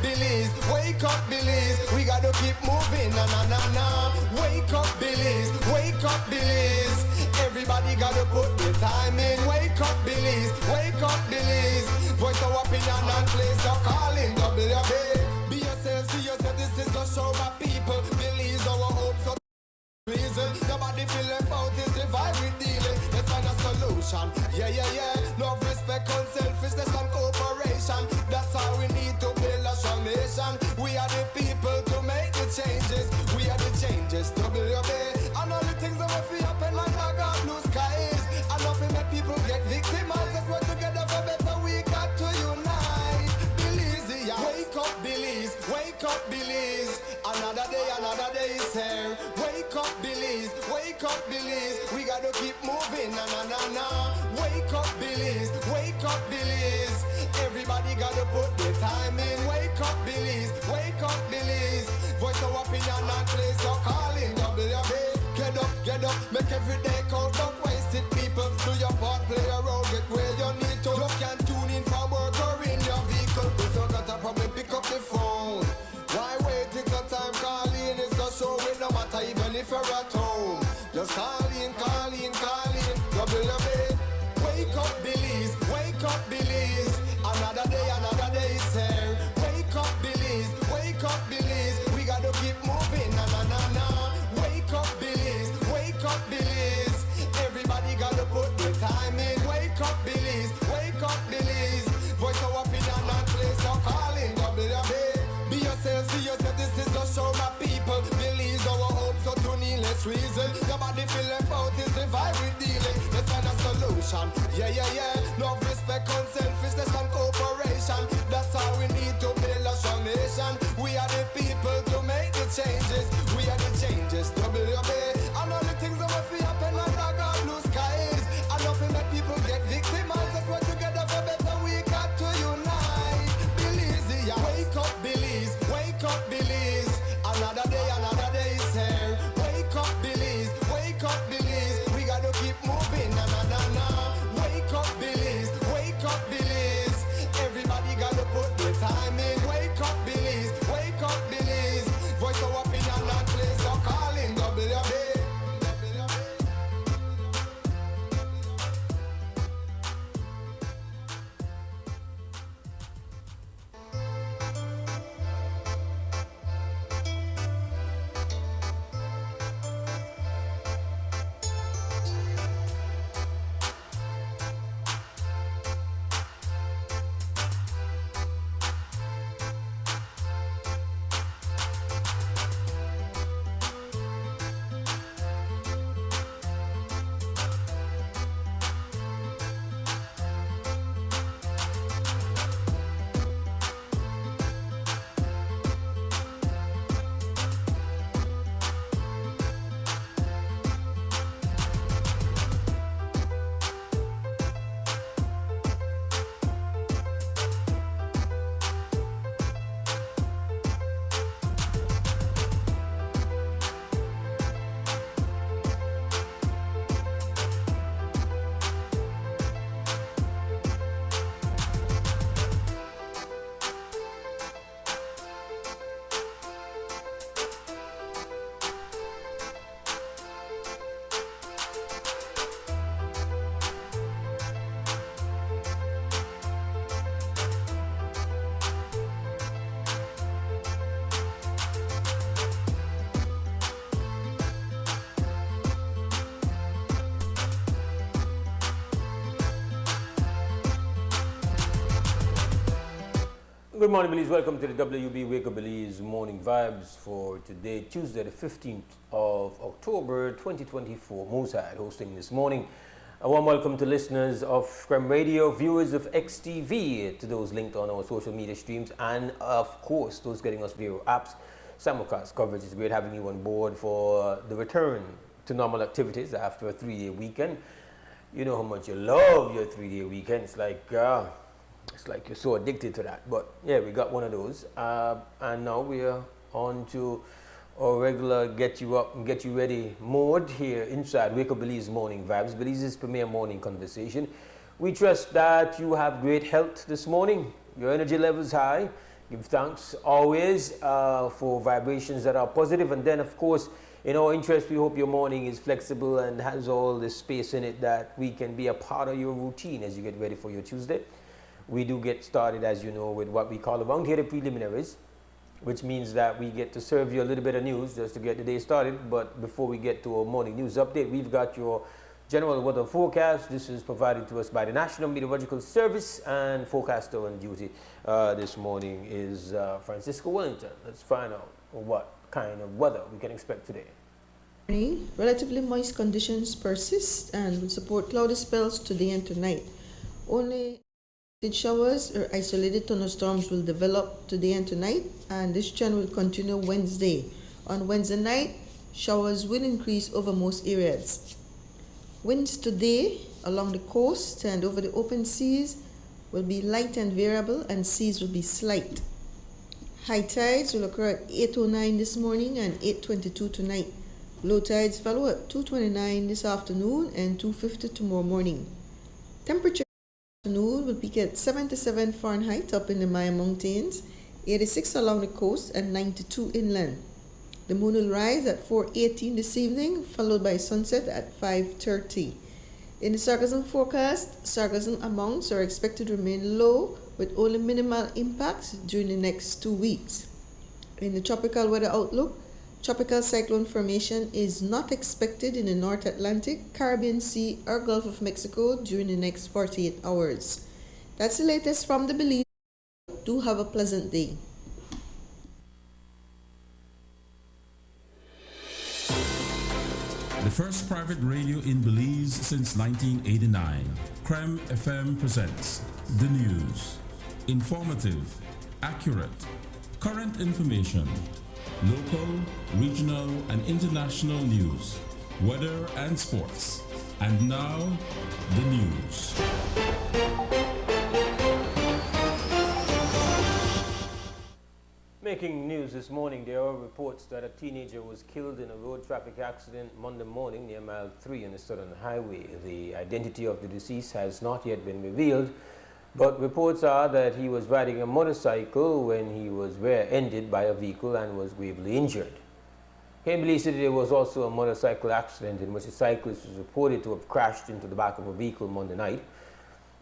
Billies, wake up, Billies. We gotta keep moving, na na na na. Wake up, Billies, wake up, Billies. Everybody gotta put their time in. Wake up, Billies, wake up, Billies. Voice our opinion and place your calling. WB. Be yourself, see yourself. This is a show of people. Billies our hope, so reason. Nobody feel left out is the vibe we dealing. Let's find a solution. Yeah, yeah, yeah. Love, respect, unselfishness and cooperation. That's how we need to build a strong nation. We are the people to make the changes. We are the changes. WB. And all the things that will feel happen like God blue skies. And nothing make people get victimized. Let's work together for better. We got to unite. Billies, yeah. Wake up, Billies. Wake up, Billies. Another day is here. Wake up, Billies. Wake up, Billies. We gotta keep moving. Na na na na. Wake up, Billies. Wake up, Billies. Everybody gotta put their time in. Wake up, Billies. Wake up, Billies. Voice our opinion and place your calling. WB. Get up, make every day count. Don't waste it, people. Do your part, play a role, get where you need to. You can tune in for work or in your vehicle. If you got a problem, pick up the phone. Why wait till the time? Calling is a show with no matter even if you're at home. Just call in. WB. Wake up, Billies. Wake up, Billies. Another day is here. Wake up, Billies. Wake up, Billies. We gotta keep moving. Na na na na. Wake up, Billies. Wake up, Billies. Everybody gotta put their time in. Wake up, Billies. Wake up, Billies. Voice our opinion and place your calling. WB. Be yourself, see yourself. This is a show of people. Billies our hope, so to needless reason. Nobody feel left out is the vibe we dealing. Let's find a solution. Yeah, yeah, yeah. Love, respect, unselfishness and cooperation. That's how we need to build a strong nation. We are the people to make the changes. We are the changes. WB. And all the things that will feel happen like God blue skies. And nothing make people get victimized. Let's work together for better. We got to unite. Billies, yeah. Wake up, Billies. Wake up, Billies. Another day is here. Wake up, Billies. Wake up, Billies. We gotta keep moving. Na na na na. Wake up, Billies. Wake up, Billies. Everybody gotta put their time in. Wake up, Billies. Wake up, Billies. Voice our opinion and place your calling. WB. Good morning, Billies. Welcome to the WB Wake Up Billies Morning Vibes for today, Tuesday, the 15th of October, 2024. Mose Hyde hosting this morning. A warm welcome to listeners of Scrum Radio, viewers of XTV, to those linked on our social media streams, and of course, those getting us via apps. Simulcast coverage is great having you on board for the return to normal activities after a 3-day weekend. You know how much you love your 3-day weekend. It's like you're so addicted to that. But yeah, we got one of those. And now we are on to our regular get you up and get you ready mode here inside Wake Up Billies Morning Vibes, Billies' premier morning conversation. We trust that you have great health this morning. Your energy level's high. Give thanks always for vibrations that are positive. And then, of course, in our interest, we hope your morning is flexible and has all the space in it that we can be a part of your routine as you get ready for your Tuesday. We do get started, as you know, with what we call around here the preliminaries, which means that we get to serve you a little bit of news just to get the day started. But before we get to our morning news update, we've got your general weather forecast. This is provided to us by the National Meteorological Service, and forecaster on duty this morning is Francisco Wellington. Let's find out what kind of weather we can expect today. Relatively moist conditions persist and will support cloudy spells today and tonight. Only showers or isolated thunderstorms will develop today and tonight, and this trend will continue Wednesday. On Wednesday night, showers will increase over most areas. Winds today along the coast and over the open seas will be light and variable, and seas will be slight. High tides will occur at 8:09 this morning and 8:22 tonight. Low tides follow at 2:29 this afternoon and 2:50 tomorrow morning. Temperature afternoon will peak at 77 Fahrenheit up in the Maya Mountains, 86 along the coast, and 92 inland. The moon will rise at 4:18 this evening, followed by sunset at 5:30. In the sarcasm forecast, sarcasm amounts are expected to remain low with only minimal impacts during the next 2 weeks. In the tropical weather outlook, tropical cyclone formation is not expected in the North Atlantic, Caribbean Sea, or Gulf of Mexico during the next 48 hours. That's the latest from the Belize. Do have a pleasant day. The first private radio in Belize since 1989, Creme FM presents the news. Informative, accurate, current information, local, regional, and international news, weather and sports. And now, the news. Making news this morning, there are reports that a teenager was killed in a road traffic accident Monday morning near mile 3 on the Southern Highway. The identity of the deceased has not yet been revealed, but reports are that he was riding a motorcycle when he was rear-ended by a vehicle and was gravely injured. Here in Belize City, there was also a motorcycle accident in which a cyclist was reported to have crashed into the back of a vehicle Monday night.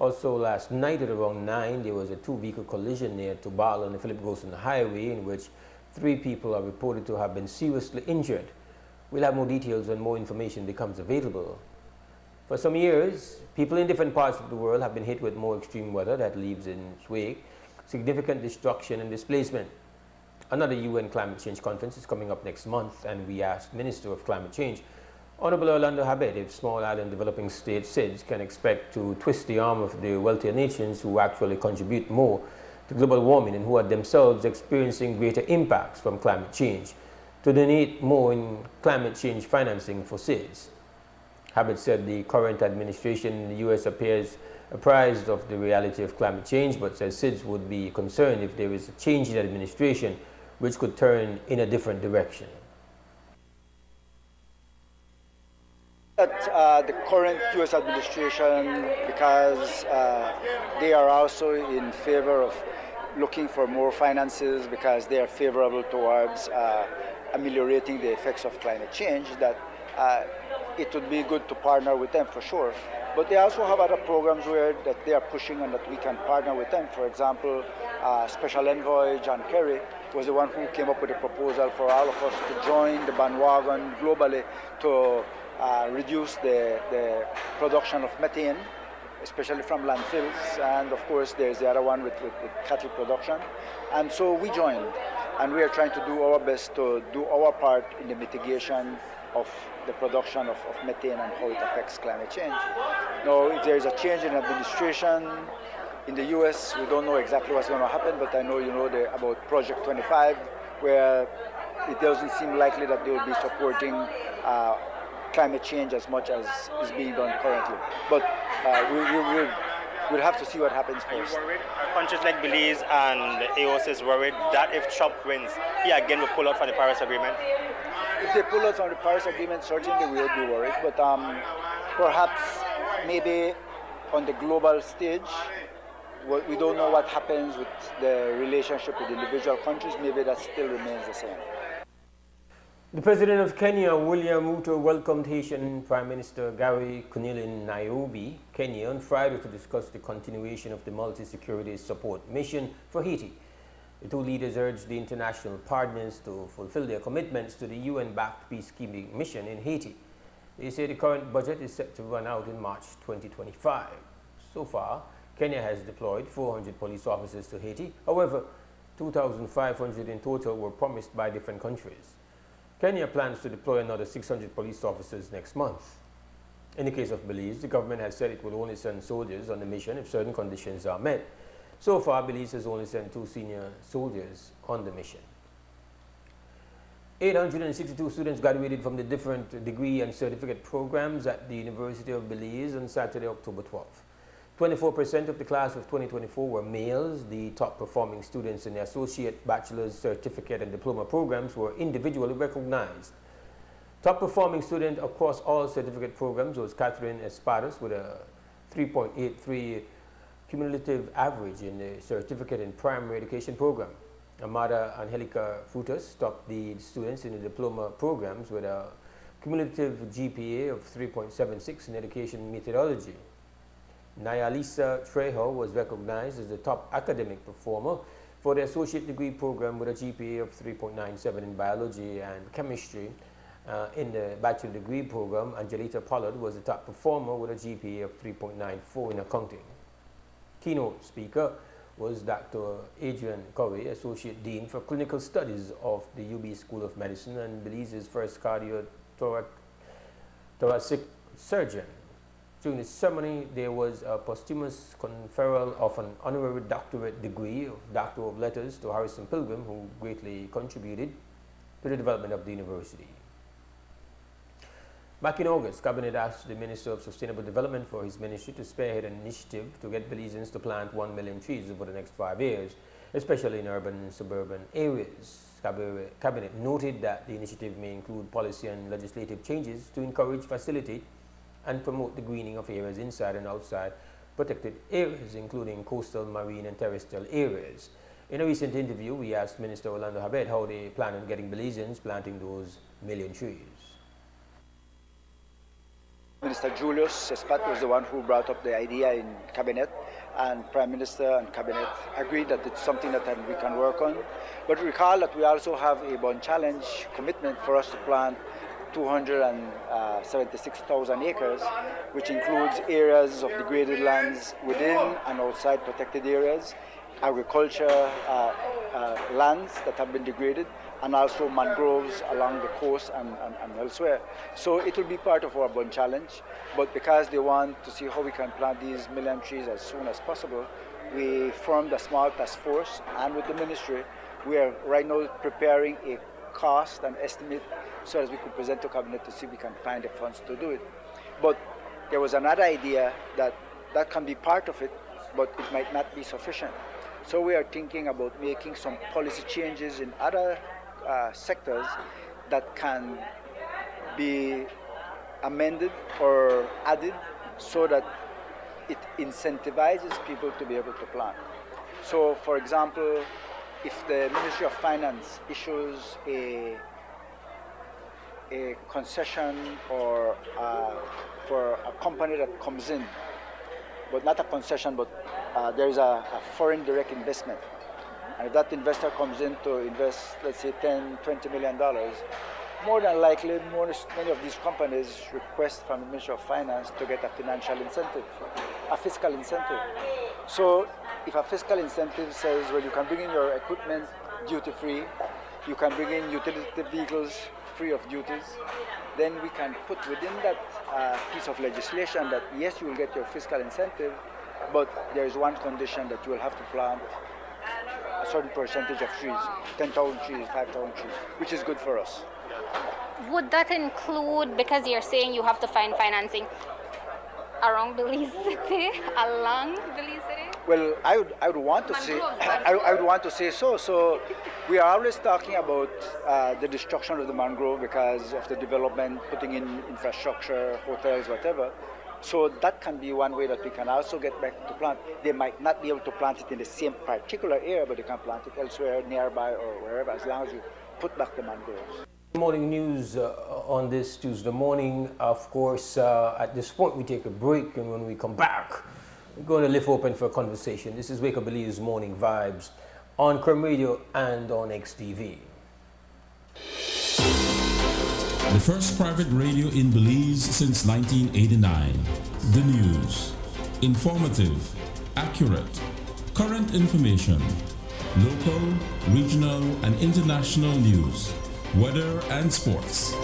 Also last night at around 9, there was a two-vehicle collision near Tubal on the Philip Gosen Highway in which 3 people are reported to have been seriously injured. We'll have more details when more information becomes available. For some years, people in different parts of the world have been hit with more extreme weather that leaves in its wake significant destruction and displacement. Another UN climate change conference is coming up next month, and we asked Minister of Climate Change, Honorable Orlando Hyde, if small island developing states SIDS can expect to twist the arm of the wealthier nations who actually contribute more to global warming and who are themselves experiencing greater impacts from climate change to donate more in climate change financing for SIDS. Hyde said the current administration in the U.S. appears apprised of the reality of climate change, but says SIDS would be concerned if there is a change in administration which could turn in a different direction. That the current U.S. administration, because they are also in favor of looking for more finances because they are favorable towards ameliorating the effects of climate change, that it would be good to partner with them for sure. But they also have other programs where that they are pushing and that we can partner with them. For example, Special Envoy John Kerry was the one who came up with a proposal for all of us to join the bandwagon globally to reduce the production of methane, especially from landfills, and of course there's the other one with cattle production. And so we joined, and we are trying to do our best to do our part in the mitigation of the production of methane and how it affects climate change. Now, if there is a change in administration in the US, we don't know exactly what's going to happen, but I know you know about Project 25, where it doesn't seem likely that they will be supporting climate change as much as is being done currently. But we'll have to see what happens first. Are you worried? Are countries like Belize and AOC is worried that if Trump wins, he again will pull out from the Paris Agreement? If they pull out from the Paris Agreement, certainly we will be worried. But perhaps maybe on the global stage, we don't know what happens with the relationship with individual countries. Maybe that still remains the same. The President of Kenya, William Ruto, welcomed Haitian Prime Minister Gary Conille in Nairobi, Kenya, on Friday to discuss the continuation of the multi-security support mission for Haiti. The two leaders urged the international partners to fulfill their commitments to the UN-backed peacekeeping mission in Haiti. They say the current budget is set to run out in March 2025. So far, Kenya has deployed 400 police officers to Haiti. However, 2,500 in total were promised by different countries. Kenya plans to deploy another 600 police officers next month. In the case of Belize, the government has said it will only send soldiers on the mission if certain conditions are met. So far, Belize has only sent 2 senior soldiers on the mission. 862 students graduated from the different degree and certificate programs at the University of Belize on Saturday, October 12th. 24% of the class of 2024 were males. The top performing students in the associate, bachelor's, certificate, and diploma programs were individually recognized. Top performing student across all certificate programs was Catherine Espadas with a 3.83 cumulative average in the certificate in primary education program. Amada Angelica Frutas topped the students in the diploma programs with a cumulative GPA of 3.76 in education methodology. Nayalisa Trejo was recognized as the top academic performer for the associate degree program with a GPA of 3.97 in biology and chemistry. In the bachelor degree program, Angelita Pollard was the top performer with a GPA of 3.94 in accounting. Keynote speaker was Dr. Adrian Corey, Associate Dean for Clinical Studies of the UB School of Medicine and Belize's first cardiothoracic surgeon. During the ceremony, there was a posthumous conferral of an honorary doctorate degree of Doctor of Letters to Harrison Pilgrim, who greatly contributed to the development of the university. Back in August, Cabinet asked the Minister of Sustainable Development for his ministry to spearhead an initiative to get Belizeans to plant 1 million trees over the next 5 years, especially in urban and suburban areas. Cabinet noted that the initiative may include policy and legislative changes to encourage, facilitate, and promote the greening of areas inside and outside protected areas, including coastal, marine, and terrestrial areas. In a recent interview, we asked Minister Orlando Hyde how they plan on getting Belizeans planting those million trees. Minister Julius Espat was the one who brought up the idea in Cabinet, and Prime Minister and Cabinet agreed that it's something that we can work on. But recall that we also have a bond challenge commitment for us to plant 276,000 acres, which includes areas of degraded lands within and outside protected areas, agriculture lands that have been degraded, and also mangroves along the coast and elsewhere. So it will be part of our bond challenge, but because they want to see how we can plant these million trees as soon as possible, we formed a small task force, and with the ministry, we are right now preparing a cost and estimate so as we could present to Cabinet to see if we can find the funds to do it. But there was another idea that can be part of it, but it might not be sufficient. So we are thinking about making some policy changes in other sectors that can be amended or added so that it incentivizes people to be able to plant. So, for example, if the Ministry of Finance issues a concession or for a company that comes in, but not a concession, but there is a foreign direct investment. And if that investor comes in to invest, let's say, $10–20 million, more than likely, many of these companies request from the Ministry of Finance to get a financial incentive, a fiscal incentive. So if a fiscal incentive says, well, you can bring in your equipment duty-free, you can bring in utility vehicles free of duties, then we can put within that piece of legislation that, yes, you will get your fiscal incentive, but there is one condition that you will have to plant a certain percentage of trees, 10,000 trees, 5,000 trees, which is good for us. Would that include, because you're saying you have to find financing around Belize City, along Belize City? Well, I would want to say, I would want to say so. So we are always talking about the destruction of the mangrove because of the development, putting in infrastructure, hotels, whatever. So that can be one way that we can also get back to plant. They might not be able to plant it in the same particular area, but they can plant it elsewhere, nearby or wherever, as long as you put back the mangroves. Morning news on this Tuesday morning. Of course, at this point we take a break, and when we come back, we're going to lift open for a conversation. This is Wake Up Belize Morning Vibes on Creme Radio and on XTV. The first private radio in Belize since 1989. The news. Informative, accurate, current information, local, regional, and international news, weather and sports.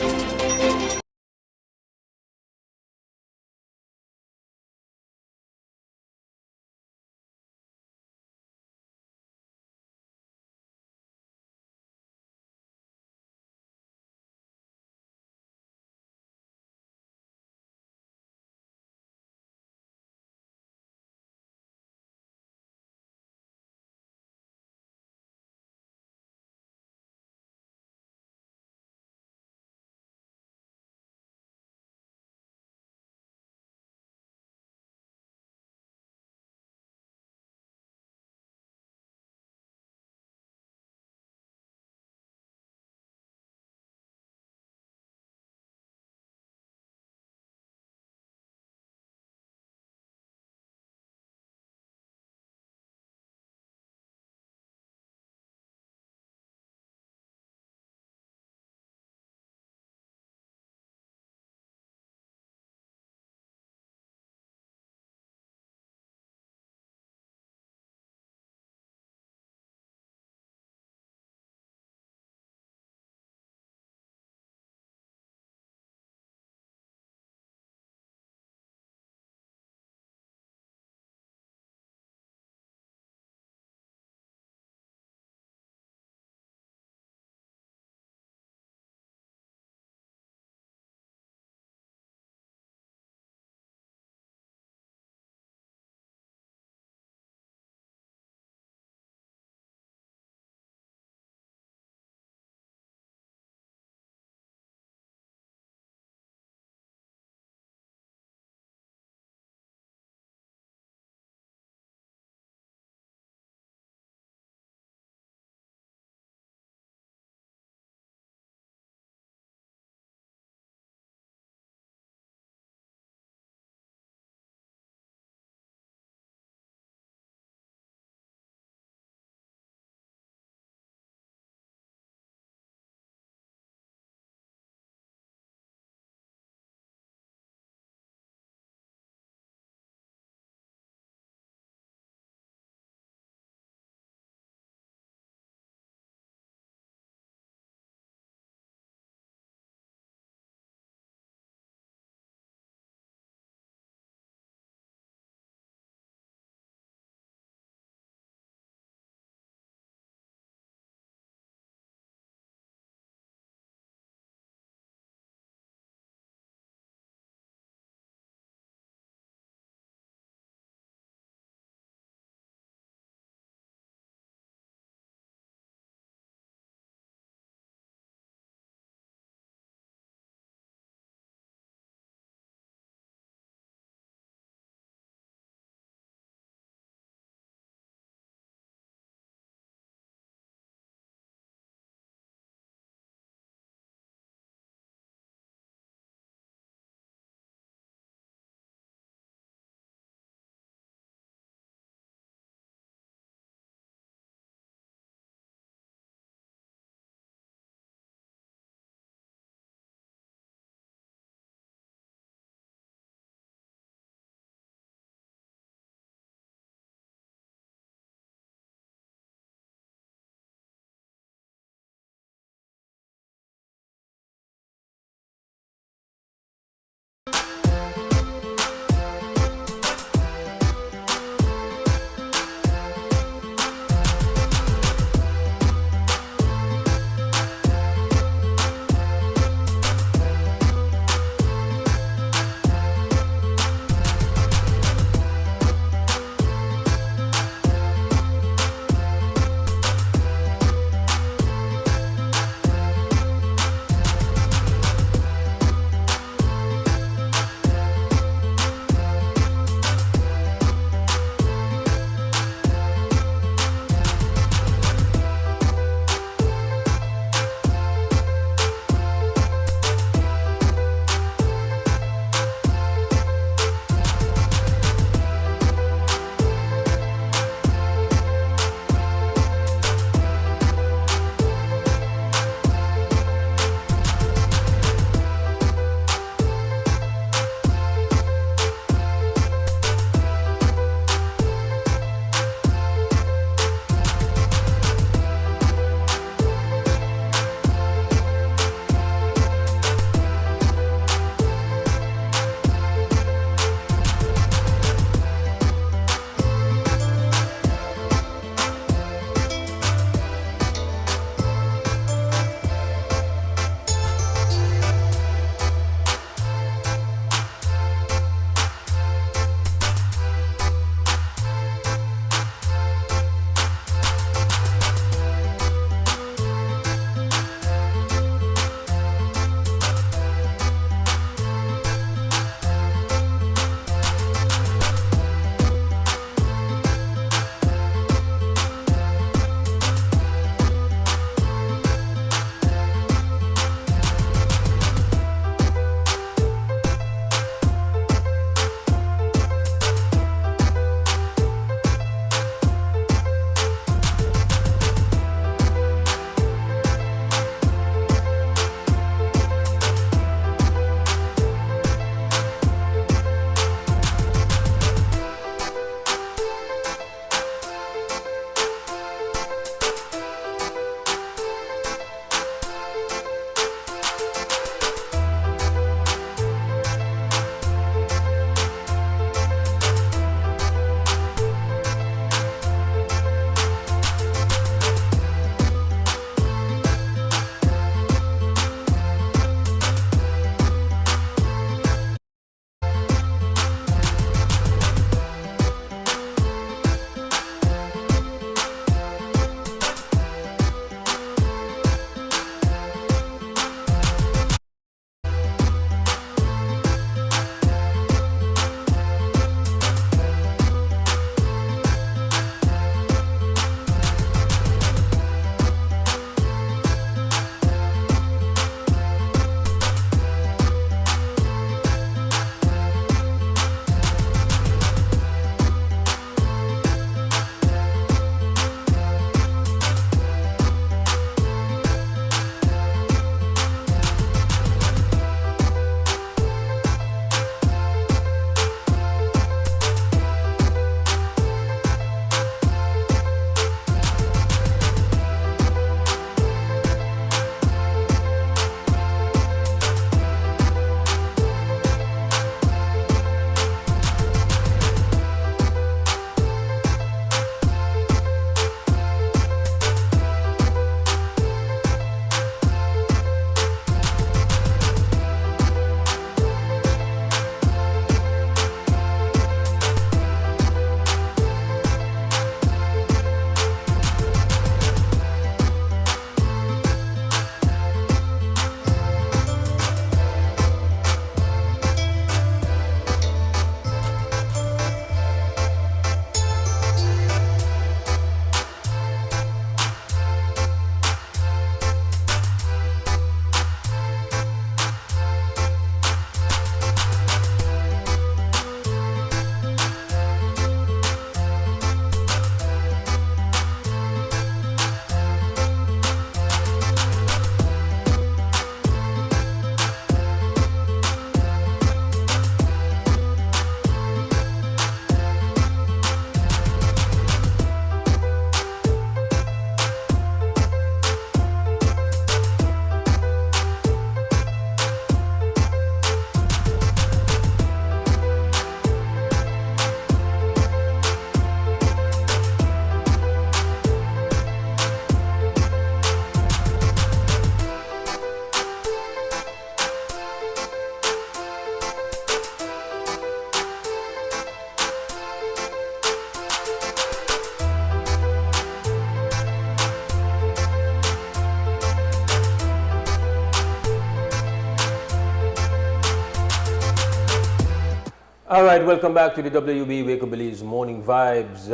All right, welcome back to the WB Wake Up Belize Morning Vibes.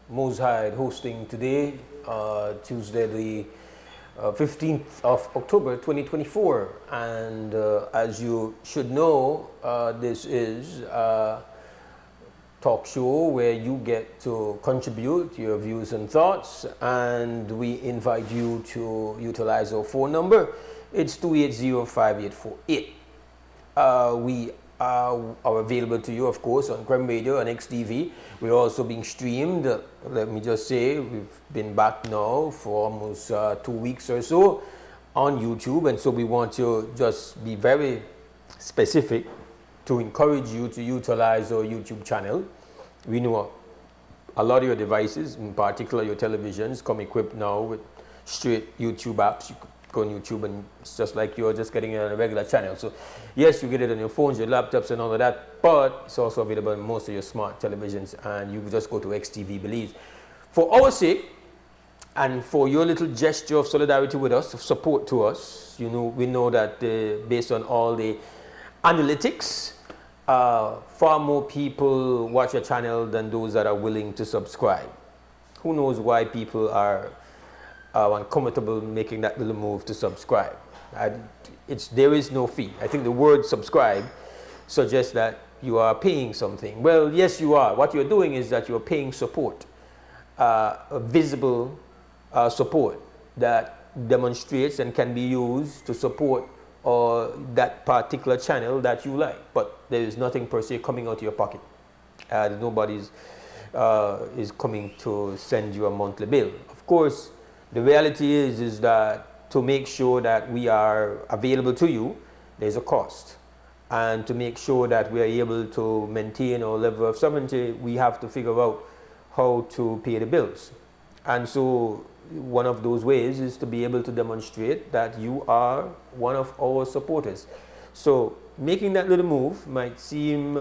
Mose Hyde hosting today, Tuesday the 15th of October 2024. And as you should know, this is a talk show where you get to contribute your views and thoughts, and we invite you to utilize our phone number. It's 280-5848. We are available to you, of course, on Creme Radio and XTV. We're also being streamed. Let me just say, we've been back now for almost 2 weeks or so on YouTube, and so we want to just be very specific to encourage you to utilize our YouTube channel. We know a lot of your devices, in particular your televisions, come equipped now with straight YouTube apps. You could go on YouTube and it's just like you're just getting it on a regular channel. So yes, you get it on your phones, your laptops and all of that, but it's also available on most of your smart televisions, and you just go to XTV Belize. For our sake, and for your little gesture of solidarity with us, of support to us, you know, we know that based on all the analytics, far more people watch your channel than those that are willing to subscribe. Who knows why people are uncomfortable making that little move to subscribe? There is no fee. I think the word subscribe suggests that you are paying something. Well, yes, you are. What you're doing is that you're paying support, visible support that demonstrates and can be used to support that particular channel that you like. But there is nothing per se coming out of your pocket. Nobody's is coming to send you a monthly bill. Of course, the reality is that to make sure that we are available to you, there's a cost. And to make sure that we are able to maintain our level of sovereignty, we have to figure out how to pay the bills. And so one of those ways is to be able to demonstrate that you are one of our supporters. So making that little move might seem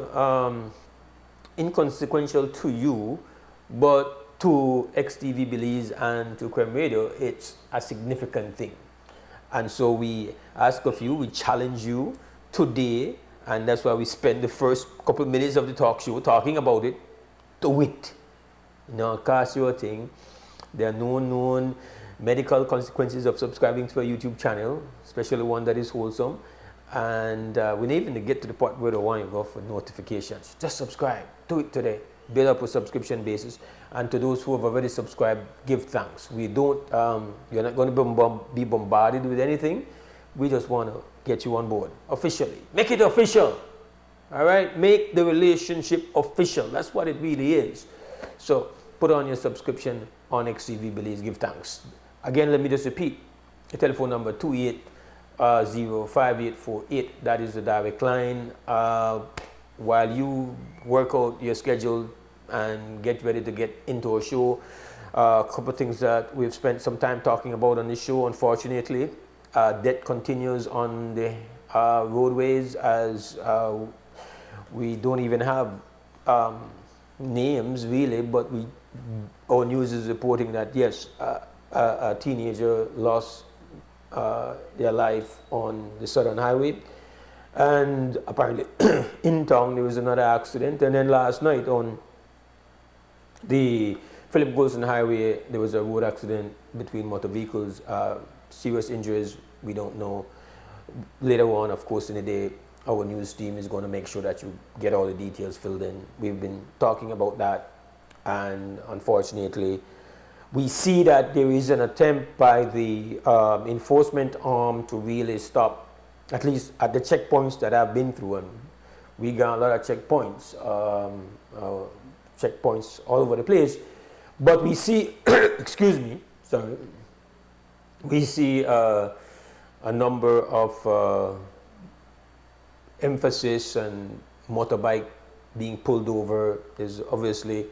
inconsequential to you, but to XTV Belize and to Creme Radio, it's a significant thing. And so we ask of you, we challenge you today, and that's why we spend the first couple of minutes of the talk show talking about it. Do it. You know, cast your thing. There are no known medical consequences of subscribing to a YouTube channel, especially one that is wholesome. And we don't even get to the part where they want you to go for notifications. Just subscribe. Do it today. Build up a subscription basis. And to those who have already subscribed, give thanks. We don't, you're not going to be bombarded with anything. We just want to get you on board officially. Make it official. All right? Make the relationship official. That's what it really is. So put on your subscription on XTV Belize. Give thanks. Again, let me just repeat. The telephone number 280-5848. That is the direct line. While you work out your schedule and get ready to get into a show, a couple of things that we've spent some time talking about on this show, unfortunately. Debt continues on the roadways, as we don't even have names really, but our news is reporting that yes, a teenager lost their life on the Southern Highway. And apparently in town there was another accident, and then last night on the Philip Golson Highway there was a road accident between motor vehicles. Serious injuries, we don't know. Later on, of course, in the day, our news team is going to make sure that you get all the details filled in. We've been talking about that, and unfortunately we see that there is an attempt by the enforcement arm to really stop, at least at the checkpoints that I've been through, and we got a lot of checkpoints, checkpoints all over the place. But we see, excuse me, sorry, we see a number of emphasis and motorbike being pulled over. There's obviously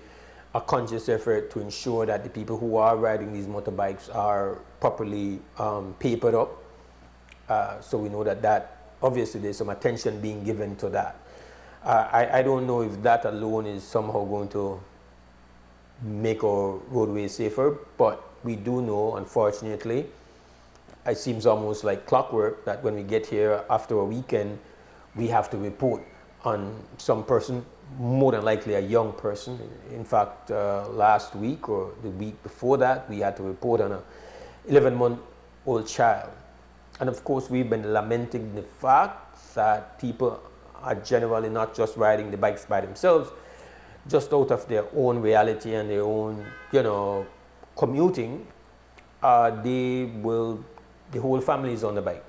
a conscious effort to ensure that the people who are riding these motorbikes are properly papered up. So we know that obviously there's some attention being given to that. I don't know if that alone is somehow going to make our roadways safer, but we do know, unfortunately, it seems almost like clockwork that when we get here after a weekend, we have to report on some person, more than likely a young person. In fact, last week or the week before that, we had to report on a 11-month-old child. And of course, we've been lamenting the fact that people are generally not just riding the bikes by themselves, just out of their own reality and their own, commuting. The whole family is on the bike.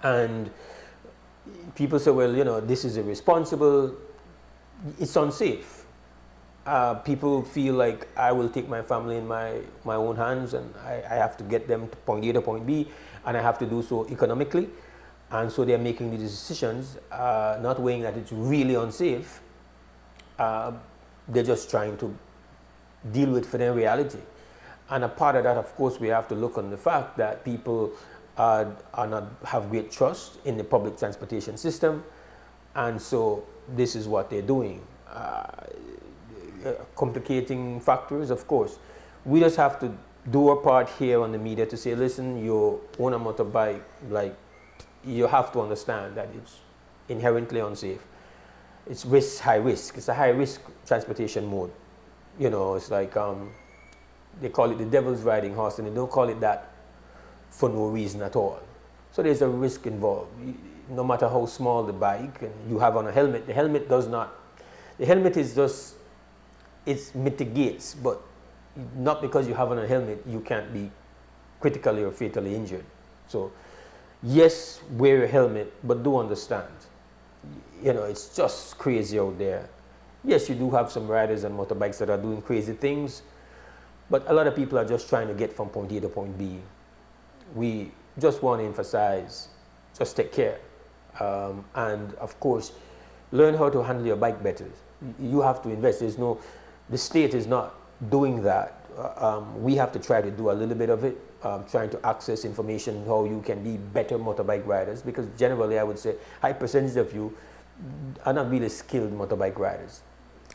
And people say, well, this is irresponsible. It's unsafe. People feel like I will take my family in my own hands, and I have to get them to point A to point B, and I have to do so economically. And so they're making these decisions, not weighing that it's really unsafe. They're just trying to deal with for their reality. And a part of that, of course, we have to look on the fact that people have great trust in the public transportation system, and so this is what they're doing. Complicating factors, of course. We just have to do our part here on the media to say, listen, you own a motorbike, like, you have to understand that it's inherently unsafe. It's high risk. It's a high risk transportation mode. It's like they call it the devil's riding horse, and they don't call it that for no reason at all. So there's a risk involved. No matter how small the bike, and you have on a helmet, the helmet is just, it mitigates, but not because you have on a helmet, you can't be critically or fatally injured. So yes, wear a helmet, but do understand, it's just crazy out there. Yes, you do have some riders on motorbikes that are doing crazy things, but a lot of people are just trying to get from point A to point B. We just want to emphasize, just take care. And of course, learn how to handle your bike better. You have to invest. The state is not doing that. We have to try to do a little bit of it, trying to access information how you can be better motorbike riders, because generally I would say high percentage of you are not really skilled motorbike riders.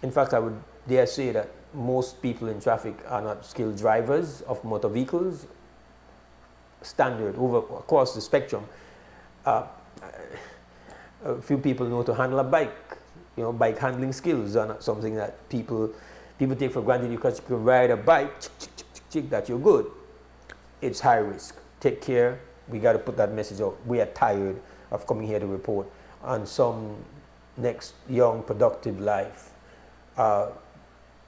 In fact, I would dare say that most people in traffic are not skilled drivers of motor vehicles, standard across the spectrum. A few people know to handle a bike. Bike handling skills are not something that people take for granted. Because you can ride a bike, that you're good. It's high risk. Take care. We got to put that message out. We are tired of coming here to report on some next young, productive life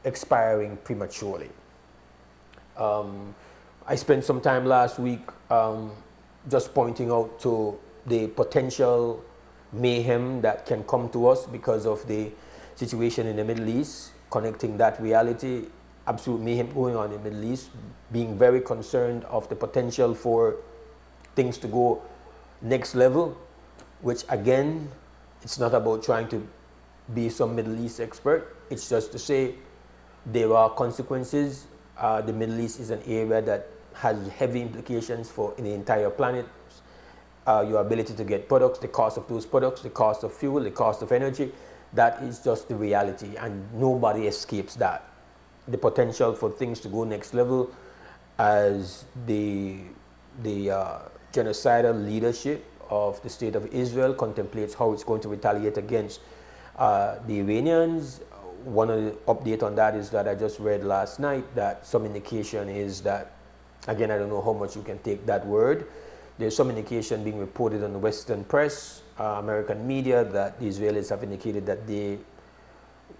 expiring prematurely. I spent some time last week just pointing out to the potential mayhem that can come to us because of the situation in the Middle East, connecting that reality, absolute mayhem going on in the Middle East, being very concerned of the potential for things to go next level, which again, it's not about trying to be some Middle East expert. It's just to say there are consequences. The Middle East is an area that has heavy implications for the entire planet. Your ability to get products, the cost of those products, the cost of fuel, the cost of energy, that is just the reality, and nobody escapes that. The potential for things to go next level as the genocidal leadership of the state of Israel contemplates how it's going to retaliate against the Iranians. One of the update on that is that I just read last night that some indication is that, again, I don't know how much you can take that word, there's some indication being reported on the Western press, American media, that the Israelis have indicated that they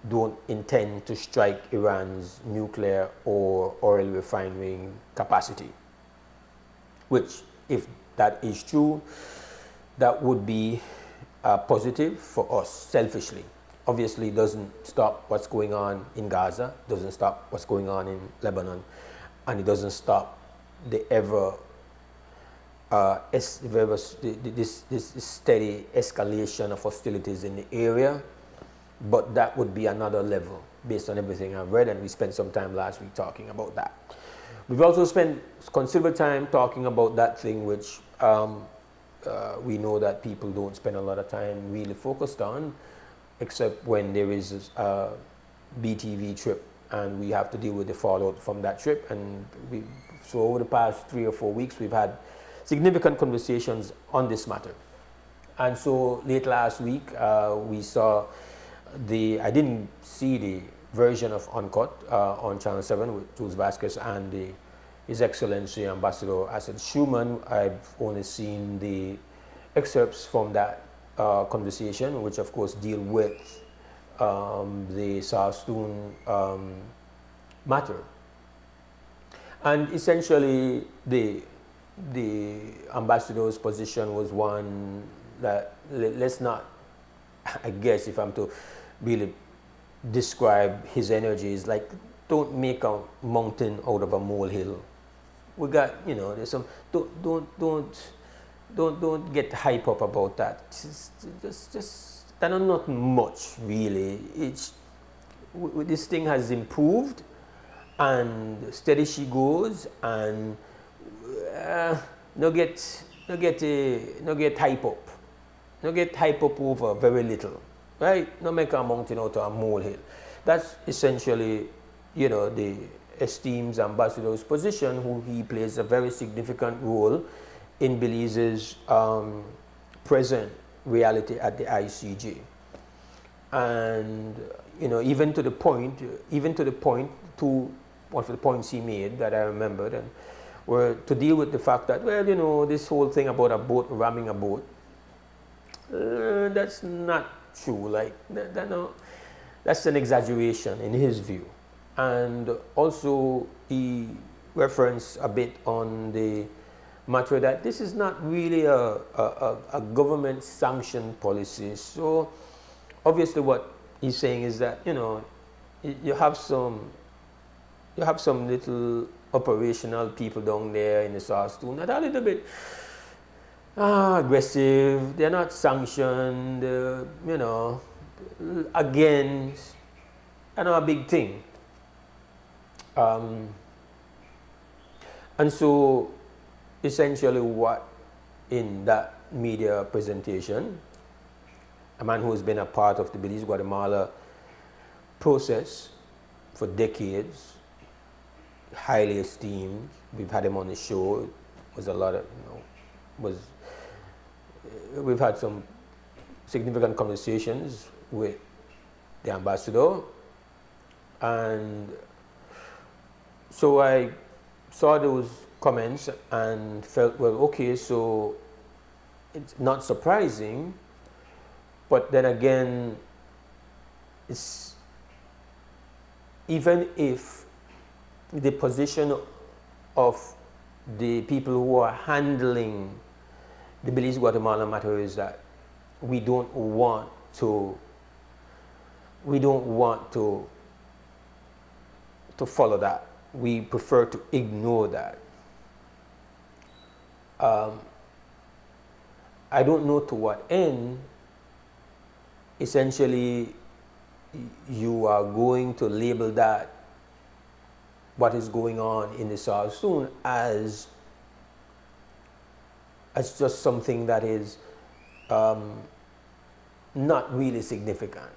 don't intend to strike Iran's nuclear or oil refining capacity. Which, if that is true, that would be positive for us, selfishly. Obviously, it doesn't stop what's going on in Gaza, doesn't stop what's going on in Lebanon, and it doesn't stop this steady escalation of hostilities in the area. But that would be another level based on everything I've read, and we spent some time last week talking about that. We've also spent considerable time talking about that thing which we know that people don't spend a lot of time really focused on, except when there is a BTV trip and we have to deal with the fallout from that trip. And so over the past 3 or 4 weeks, we've had significant conversations on this matter. And so late last week, we saw I didn't see the version of Uncut on Channel 7 with Jules Vasquez and His Excellency Ambassador Asad Schuman. I've only seen the excerpts from that conversation, which of course deal with the South-Stone matter. And essentially, the ambassador's position was one that, let's not, I guess if I'm to really describe his energy, is like, don't make a mountain out of a molehill. We got, you know, there's some, don't get hype up about that. Just that not much really. This thing has improved, and steady she goes, and no get hype up. No get hype up over very little, right? No make a mountain out of a molehill. That's essentially, you know, the esteemed ambassador's position, who he plays a very significant role in Belize's present reality at the ICJ. And, you know, even to the point, one of the points he made that I remembered, and were to deal with the fact that, well, you know, this whole thing about a boat ramming a boat, that's not true. Like, that's an exaggeration in his view. And also, he referenced a bit on the matter that this is not really a government-sanctioned policy. So, obviously, what he's saying is that, you know, you have some little operational people down there in the South-Stone that are a little bit aggressive. They're not sanctioned. You know, again, I know a big thing. And so, essentially, what in that media presentation, a man who has been a part of the Belize Guatemala process for decades, highly esteemed. We've had him on the show. It was a lot of, you know, we've had some significant conversations with the ambassador, and so I saw those comments and felt, well, okay, so it's not surprising, but then again, it's, even if the position of the people who are handling the Belize Guatemala matter is that we don't want to follow that. We prefer to ignore that. I don't know to what end, essentially, you are going to label that, what is going on in the South-Stone, as just something that is not really significant.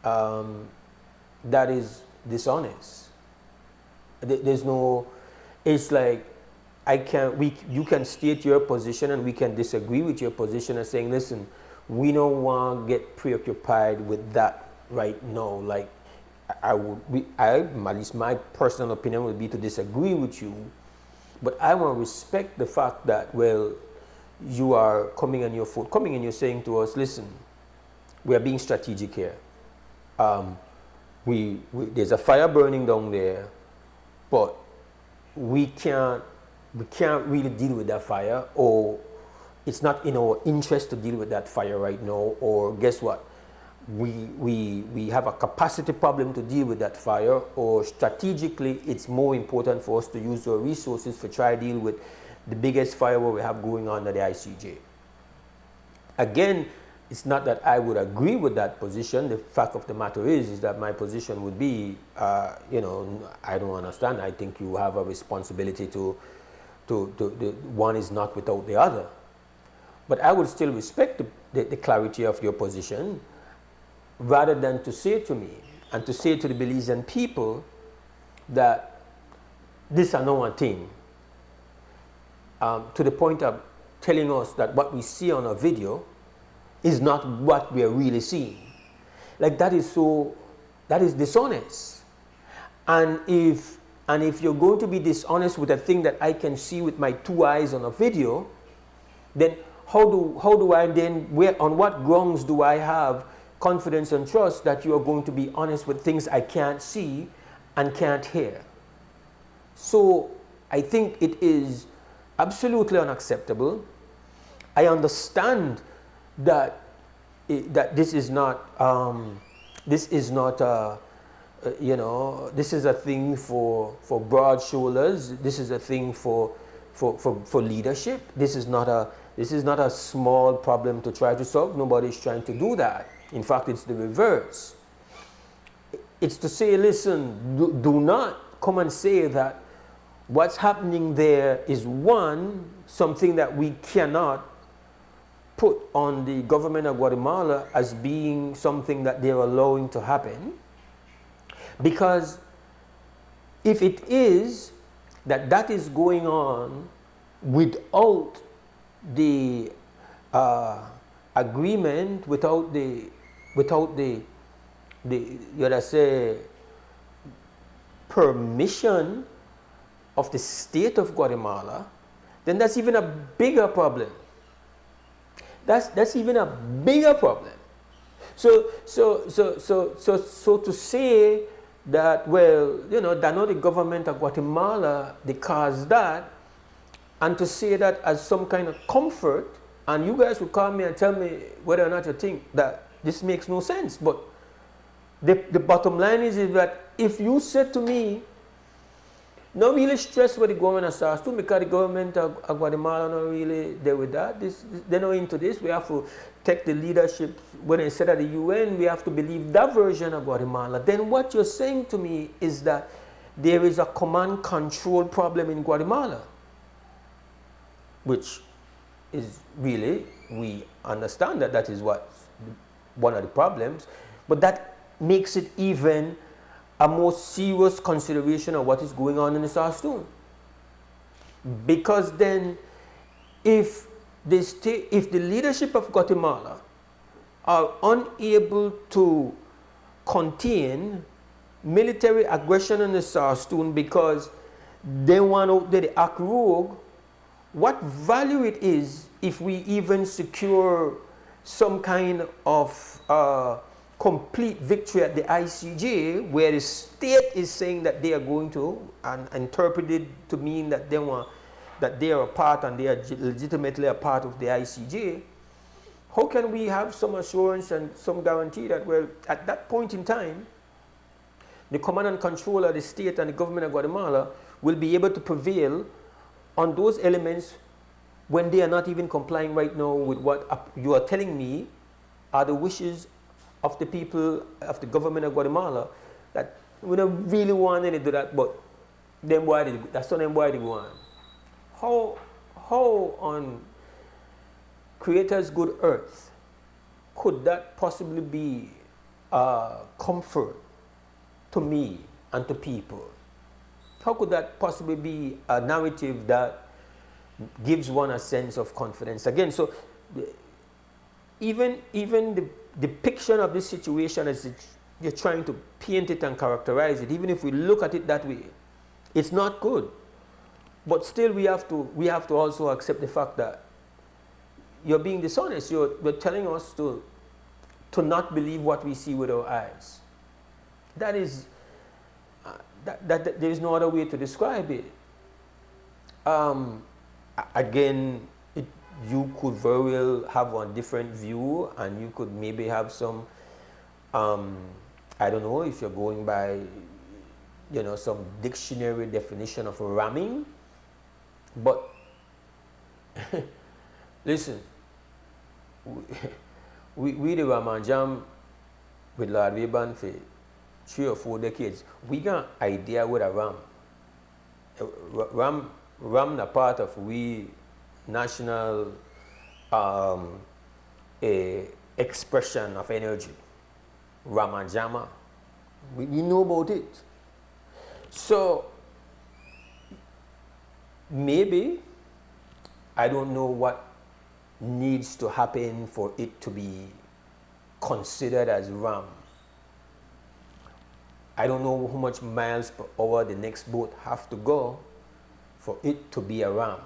That is dishonest. There's no, it's like, you can state your position and we can disagree with your position and saying, listen, we don't want to get preoccupied with that right now. Like, at least my personal opinion would be to disagree with you, but I want to respect the fact that, well, you are coming and you're saying to us, listen, we are being strategic here. There's a fire burning down there, but we can't really deal with that fire, or it's not in our interest to deal with that fire right now, or guess what? We have a capacity problem to deal with that fire, or strategically it's more important for us to use our resources to try to deal with the biggest fire we have going on at the ICJ. Again, it's not that I would agree with that position. The fact of the matter is that my position would be, you know, I don't understand. I think you have a responsibility to one is not without the other. But I would still respect the clarity of your position, rather than to say to me and to say to the Belizean people that this is not one thing, to the point of telling us that what we see on a video is not what we are really seeing. Like that is dishonest. And if you're going to be dishonest with a thing that I can see with my 2 eyes on a video, then how do I then, on what grounds do I have confidence and trust that you are going to be honest with things I can't see and can't hear? So I think it is absolutely unacceptable. I understand that this is not this is a thing for broad shoulders. This is a thing for leadership. This is not a small problem to try to solve. Nobody's trying to do that. In fact, it's the reverse. It's to say, listen, do not come and say that what's happening there is something that we cannot put on the government of Guatemala as being something that they're allowing to happen. Because if it is that is going on without the agreement, without the permission of the state of Guatemala, then that's even a bigger problem. That's even a bigger problem. So to say that, well, they're not the government of Guatemala, they caused that, and to say that as some kind of comfort, and you guys will call me and tell me whether or not you think that this makes no sense. But the bottom line is that if you said to me, not really stressed with the government of South Sudan, because the government of Guatemala not really there with that. They're not into this. We have to take the leadership. When they said at the UN, we have to believe that version of Guatemala. Then what you're saying to me is that there is a command control problem in Guatemala, which is really, we understand that is one of the problems, but that makes it even a more serious consideration of what is going on in the South Sudan. Because then, if the leadership of Guatemala are unable to contain military aggression in the South Sudan because they want out there to act rogue, what value it is if we even secure some kind of complete victory at the ICJ, where the state is saying that they are going to, and interpreted to mean that they are a part and they are legitimately a part of the ICJ. How can we have some assurance and some guarantee that, well, at that point in time, the command and control of the state and the government of Guatemala will be able to prevail on those elements when they are not even complying right now with what you are telling me are the wishes of the people of the government of Guatemala, that we don't really want any to do that, but that's what them boy they go on. How on Creator's good earth could that possibly be comfort to me and to people? How could that possibly be a narrative that gives one a sense of confidence? Again, so even the depiction of this situation as you're trying to paint it and characterize it, even if we look at it that way, it's not good. But still, we have to also accept the fact that you're being dishonest. You're telling us to not believe what we see with our eyes. That is that there is no other way to describe it. Again, you could very well have a different view, and you could maybe have some, I don't know if you're going by, some dictionary definition of ramming, but listen, we the Ramanjam with Lord Weban for 3 or 4 decades, we got idea what a ram. Ram a part of we national expression of energy. Ramanjama. We know about it. So maybe, I don't know what needs to happen for it to be considered as ram. I don't know how much miles per hour the next boat have to go for it to be a ram.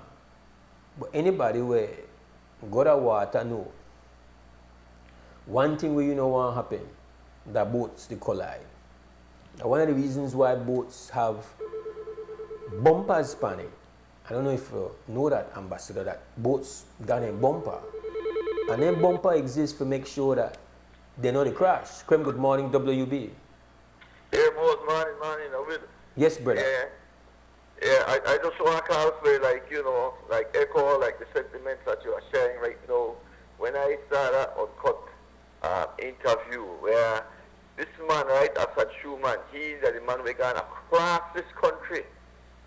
But anybody where got a water know, one thing where you know what happen, the boats they collide. Now, one of the reasons why boats have bumpers on it, I don't know if you know that, Ambassador, that boats got a bumper. And then bumper exists to make sure that they know the crash. Krem, good morning, WB. Yeah, Mose, morning, Yes, brother. Yeah, I just want to call for, like echo, like the sentiments that you are sharing right now. When I saw that uncut interview where this man, right, Asad Schumann, he's the man we're going across this country,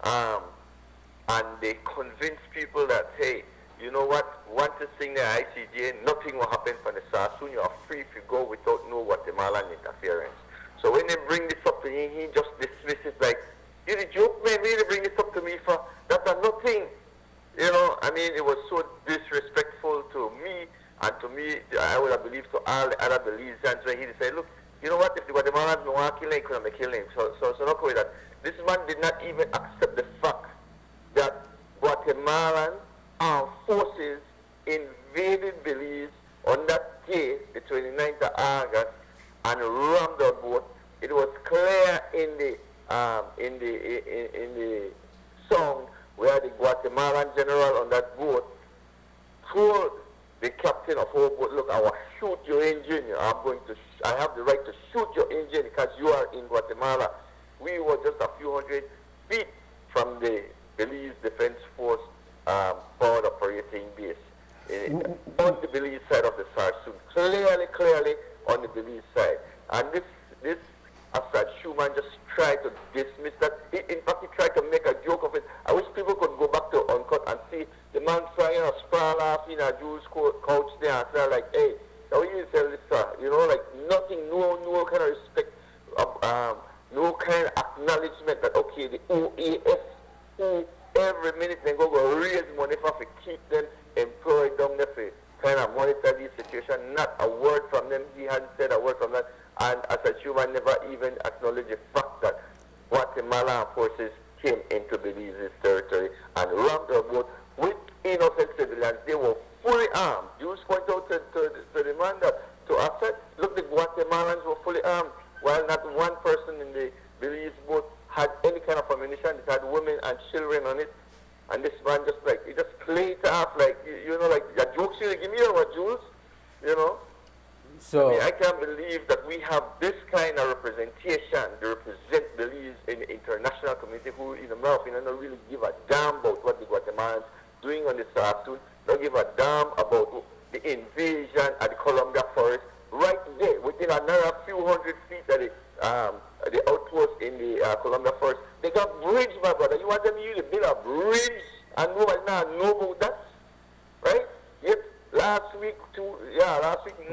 and they convince people that, hey, you know what, want to sing the ICJ, nothing will happen for the SARS. Soon you are free if you go without no Guatemalan interference. So when they bring this up to him, he just dismisses like, you the joke, man, really bring this up to me for, that's a nothing. You know, I mean, it was so disrespectful to me, and to me, I would have believed to all the other Belizeans when he said, look, you know what, if the Guatemalans don't want to kill him, he couldn't kill him. So not with that. This man did not even accept the fact that Guatemalan armed forces invaded Belize on that day, the 29th of August, and rammed the boat. It was clear in the song where the Guatemalan general on that boat told the captain of our boat, look, I will shoot your engine. I have the right to shoot your engine because you are in Guatemala. We were just a few hundred feet from the Belize Defense Force forward operating base on the Belize side of the Sarsoon. Clearly on the Belize side. And this Asad Schumann just tried to dismiss that. In fact, he tried to make a joke of it. I wish people could go back to Uncut and see the man trying to sprawl off in a Jewish couch there and say like, hey, how you tell this, sir? You know, like nothing, no kind of respect, no kind of acknowledgement that, okay, the OAS, who every minute they go raise money for to keep them employed down there for kind of monitor this situation. Not a word from them. He hadn't said a word from that. And as a human, never even acknowledged the fact that Guatemalan forces came into Belize's territory and rammed their boat with innocent civilians. They were fully armed. Jews point out to the man that to Assad, look, the Guatemalans were fully armed, while not one person in the Belize boat had any kind of ammunition. It had women and children on it. And this man just like, he just played it off like, you know, like, your jokes you give me or Jules, you know? So I mean, I can't believe that we have this kind of representation to represent Belize in the international community who, in my opinion, don't really give a damn about what the Guatemalans doing on the Sarsoon. Don't give a damn about the invasion at the Columbia Forest. Right there, within another few hundred feet of the outpost in the Columbia Forest. They got bridge, my brother. You want them to build a bridge and nobody now know about that? Right? Yet last week,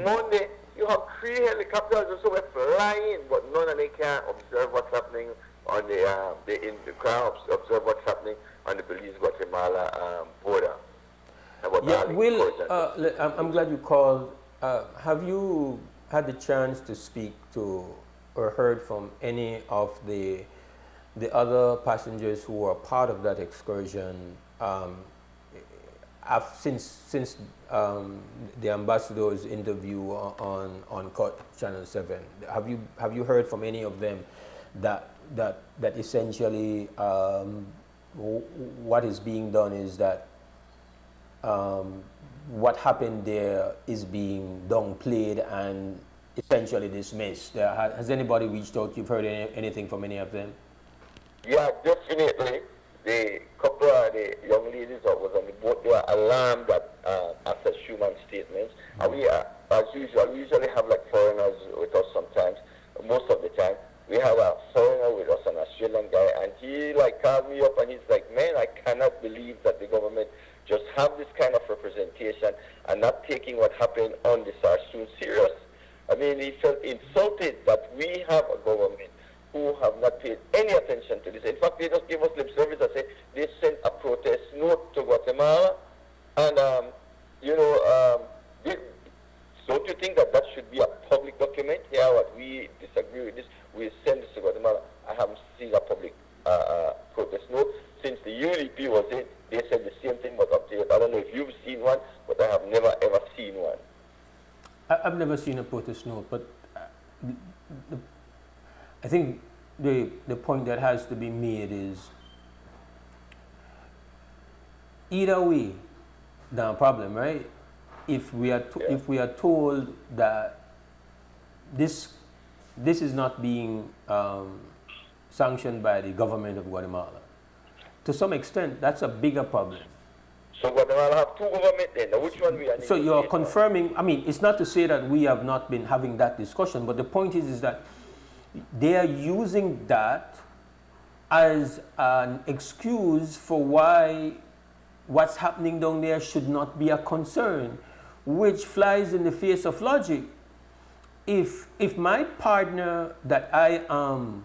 Monday, you have 3 helicopters or so flying, but none of them can observe what's happening on the crowds observe what's happening on the Belize-Guatemala border. Yeah, Will, I'm glad you called. Have you had the chance to speak to or heard from any of the other passengers who were part of that excursion since the ambassador's interview on Channel 7? Have you heard from any of them that essentially what is being done is that what happened there is being downplayed and essentially dismissed? Has anybody reached out? You've heard anything from any of them? Yeah, definitely. The couple of the young ladies that was on the boat, they were alarmed at Asad Schumann's statements. And we are, as usual, we usually have like foreigners with us sometimes. Most of the time, we have a foreigner with us, an Australian guy, and he like called me up and he's like, man, I cannot believe that the government just have this kind of representation and not taking what happened on the Sarsoon serious. I mean, he felt insulted that we have a government who have not paid any attention to this. In fact, they just gave us lip service and said they sent a protest note to Guatemala, and you know, don't you think that that should be a public document? Yeah, what we disagree with this, we send this to Guatemala. I haven't seen a public protest note. Since the UDP was in, they said the same thing was updated. I don't know if you've seen one, but I have never ever seen one. I've never seen a protest note, but I think the point that has to be made is either way, no problem, right? If we are told that this is not being sanctioned by the government of Guatemala, to some extent that's a bigger problem. So Guatemala have two governments then. Now which one we are? So you're confirming. I mean, it's not to say that we have not been having that discussion, but the point is that they are using that as an excuse for why what's happening down there should not be a concern, which flies in the face of logic. If my partner that I am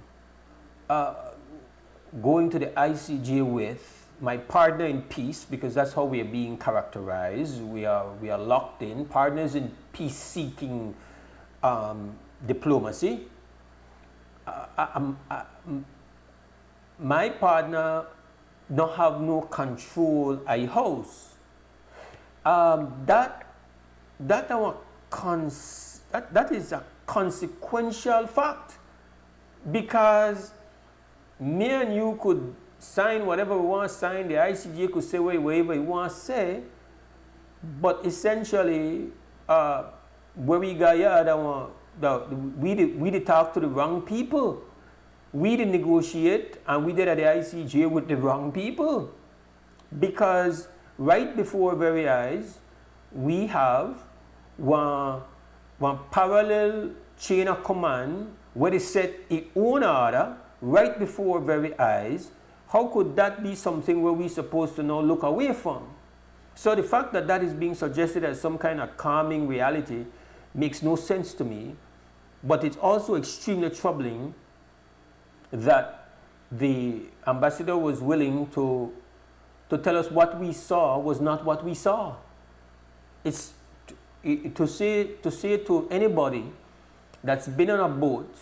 going to the ICJ with, my partner in peace, because that's how we are being characterized, we are locked in, partners in peace-seeking diplomacy, my partner don't have no control I house. That is a consequential fact, because me and you could sign whatever we want to sign, the ICJ could say whatever we want to say, but essentially where we got here, we did talk to the wrong people. We did negotiate and we did at the ICJ with the wrong people, because right before our very eyes we have one parallel chain of command where they set its own order right before our very eyes. How could that be something where we're supposed to now look away from? So the fact that that is being suggested as some kind of calming reality makes no sense to me, but it's also extremely troubling that the ambassador was willing to tell us what we saw was not what we saw. It's to say to anybody that's been on a boat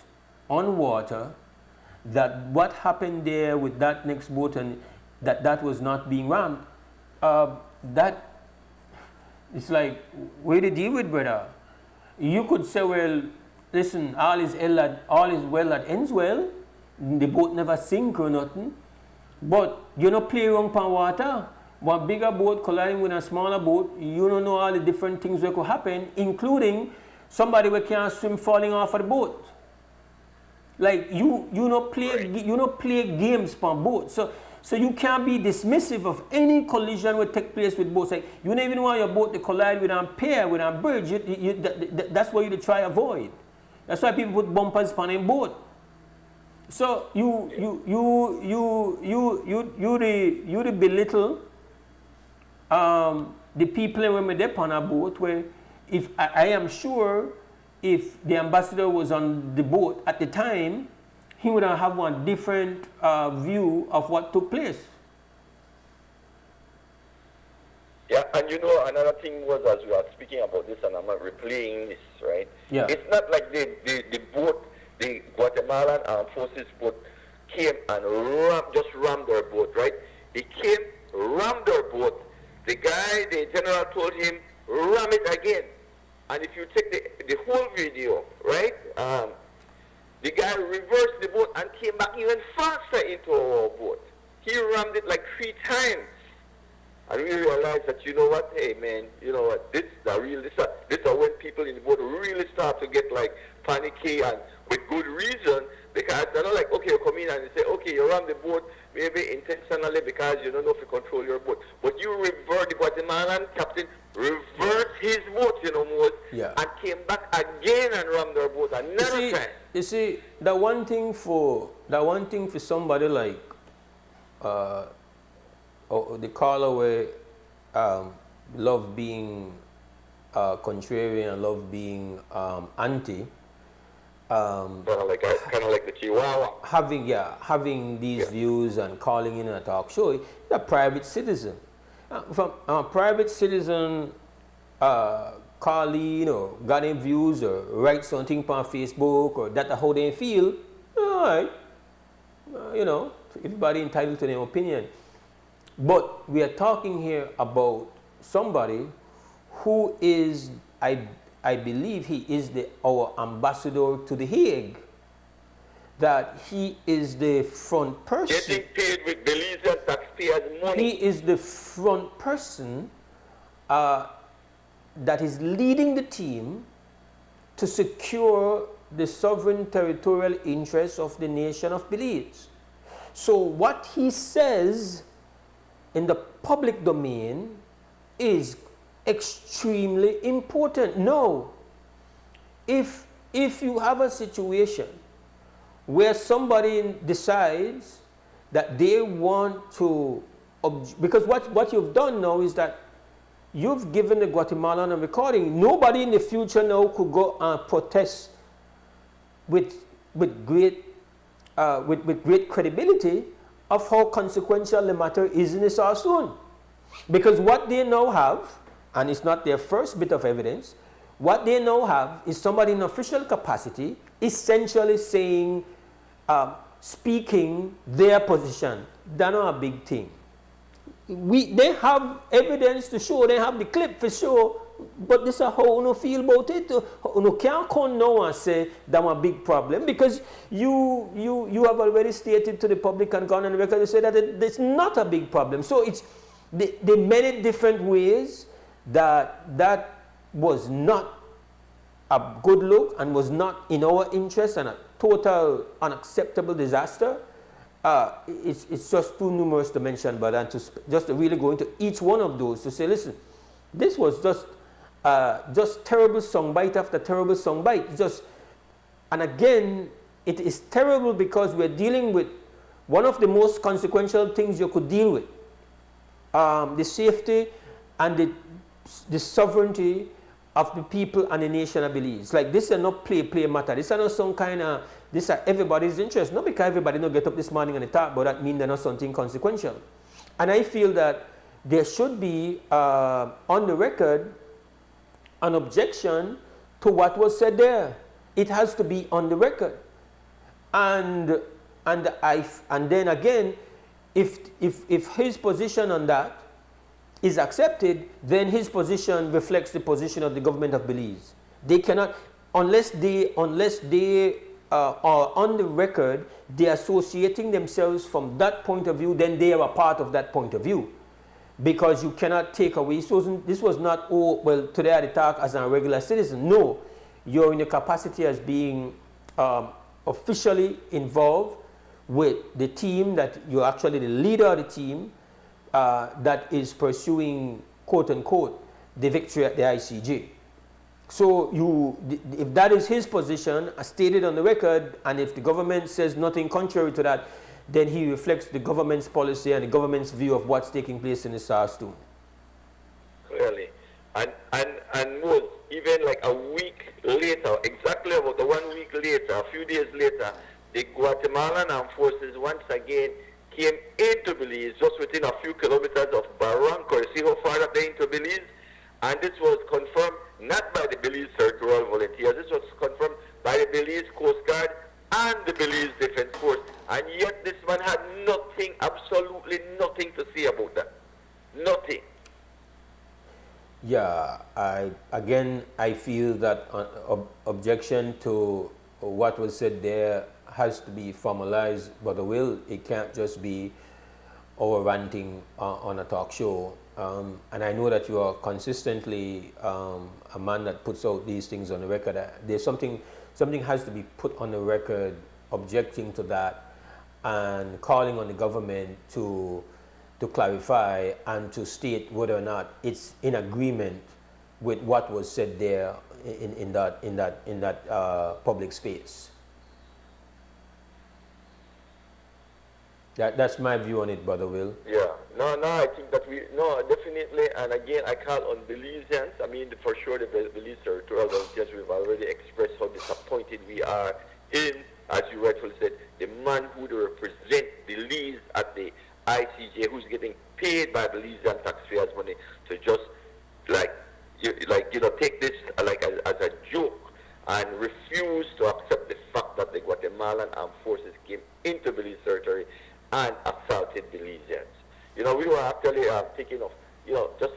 on water that what happened there with that next boat and that was not being rammed, that it's like, where to deal with, brother? You could say, well, listen, all is well that ends well. The boat never sink or nothing. But you don't play around on water. One bigger boat colliding with a smaller boat, you don't know all the different things that could happen, including somebody who can't swim falling off of the boat. Like you don't play games on boat. So you can't be dismissive of any collision will take place with boats. Like you don't even want your boat to collide with a pier, with a bridge. That's what you try to avoid. That's why people put bumpers on a boat. So you belittle the people when they're on a boat, where if I am sure if the ambassador was on the boat at the time, he would have one different view of what took place. Yeah, and you know, another thing was, as we are speaking about this, and I'm replaying this, right? Yeah. It's not like the boat, the Guatemalan Armed Forces boat came and rammed their boat, right? He came, rammed their boat. The guy, the general told him, ram it again. And if you take the whole video, right, the guy reversed the boat and came back even faster into our boat. He rammed it like 3 times. And we realized that, you know what, hey man, you know what, this is when people in the boat really start to get like panicky, and with good reason, because they're not like, okay, you come in and you say, okay, you ram the boat maybe intentionally because you don't know if you control your boat. But you revert, the Guatemalan captain reversed his boat, you know, Mose, and came back again and rammed their boat another time. You see, the one thing for somebody like the caller where love being contrarian, love being anti, kind of like the Chihuahua. Having these views and calling in a talk show, he's a private citizen. From a private citizen Carleen or got any views or write something on Facebook or that how they feel, all right. You know, everybody entitled to their opinion. But we are talking here about somebody who is, I believe he is our ambassador to the Hague. That he is the front person. Getting paid with Belizean taxpayers' money. He is the front person that is leading the team to secure the sovereign territorial interests of the nation of Belize. So what he says in the public domain is extremely important. No, if you have a situation where somebody decides that they want to, because what you've done now is that you've given the Guatemalan a recording. Nobody in the future now could go and protest with great credibility of how consequential the matter is in the Sarsoon. Because what they now have, and it's not their first bit of evidence, what they now have is somebody in official capacity essentially saying, speaking their position. That's not a big thing. They have evidence to show, they have the clip for sure, but this is how you feel about it. You can't come now and say that's a big problem, because you have already stated to the public and gone on the record to say that it's not a big problem. So it's the many different ways that was not a good look and was not in our interest and a total unacceptable disaster. It's just too numerous to mention, but and just to really go into each one of those to say, listen, this was just terrible songbite after terrible songbite. And again, it is terrible because we're dealing with one of the most consequential things you could deal with, the safety and the sovereignty of the people and the nation of Belize. Like, this is not play matter. This is not some kind of, this is everybody's interest. Not because everybody not get up this morning and talk about that mean they're not something consequential. And I feel that there should be on the record an objection to what was said there. It has to be on the record. And then again, if his position on that is accepted, then his position reflects the position of the government of Belize. They cannot, unless they are on the record, they're associating themselves from that point of view, then they are a part of that point of view. Because you cannot take away, this was not, oh, well, today I talk as a regular citizen. No, you're in a capacity as being officially involved with the team, that you're actually the leader of the team, that is pursuing, quote unquote, the victory at the ICJ. So if that is his position, as stated on the record, and if the government says nothing contrary to that, then he reflects the government's policy and the government's view of what's taking place in the Sarsoon. Clearly. And Mose, even like a week later, exactly about 1 week later, a few days later, the Guatemalan armed forces once again came into Belize, just within a few kilometers of Barranco. You see how far up they're into Belize? And this was confirmed not by the Belize Territorial Volunteers, this was confirmed by the Belize Coast Guard and the Belize Defense Force. And yet this man had nothing, absolutely nothing to say about that. Nothing. Yeah, I feel that objection to what was said there has to be formalized, but it can't just be our ranting on a talk show. And I know that you are consistently a man that puts out these things on the record. There's something has to be put on the record objecting to that and calling on the government to clarify and to state whether or not it's in agreement with what was said there in that public space. That's my view on it, Brother Will. Yeah, no, I think that definitely, and again, I call on Belizeans, I mean, for sure, the Belize Territorial Volunteers, we've already expressed how disappointed we are in, as you rightfully said, the man who represents Belize at the ICJ, who's getting paid by Belizean taxpayers' money to just, like and assaulted Belizeans. You know, we were actually thinking of, you know, just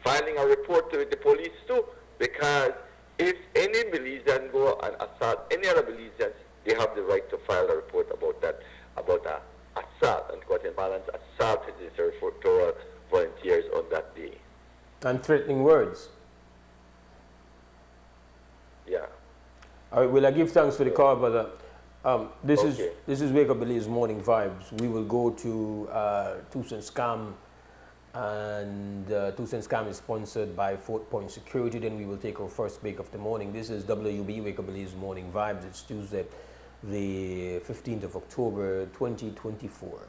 filing a report to the police too, because if any Belizean go and assault any other Belizeans, they have the right to file a report about that, about assault, and Guatemalans assaulted the territorial volunteers on that day. And threatening words. Yeah. All right, well, I give thanks for the call, brother. This Okay. is Wake Up Belize Morning Vibes. We will go to Tucson Scam, and Tucson Scam is sponsored by Fort Point Security. Then we will take our first break of the morning. This is WUB Wake Up Belize Morning Vibes. It's Tuesday, the 15th of October, 2024.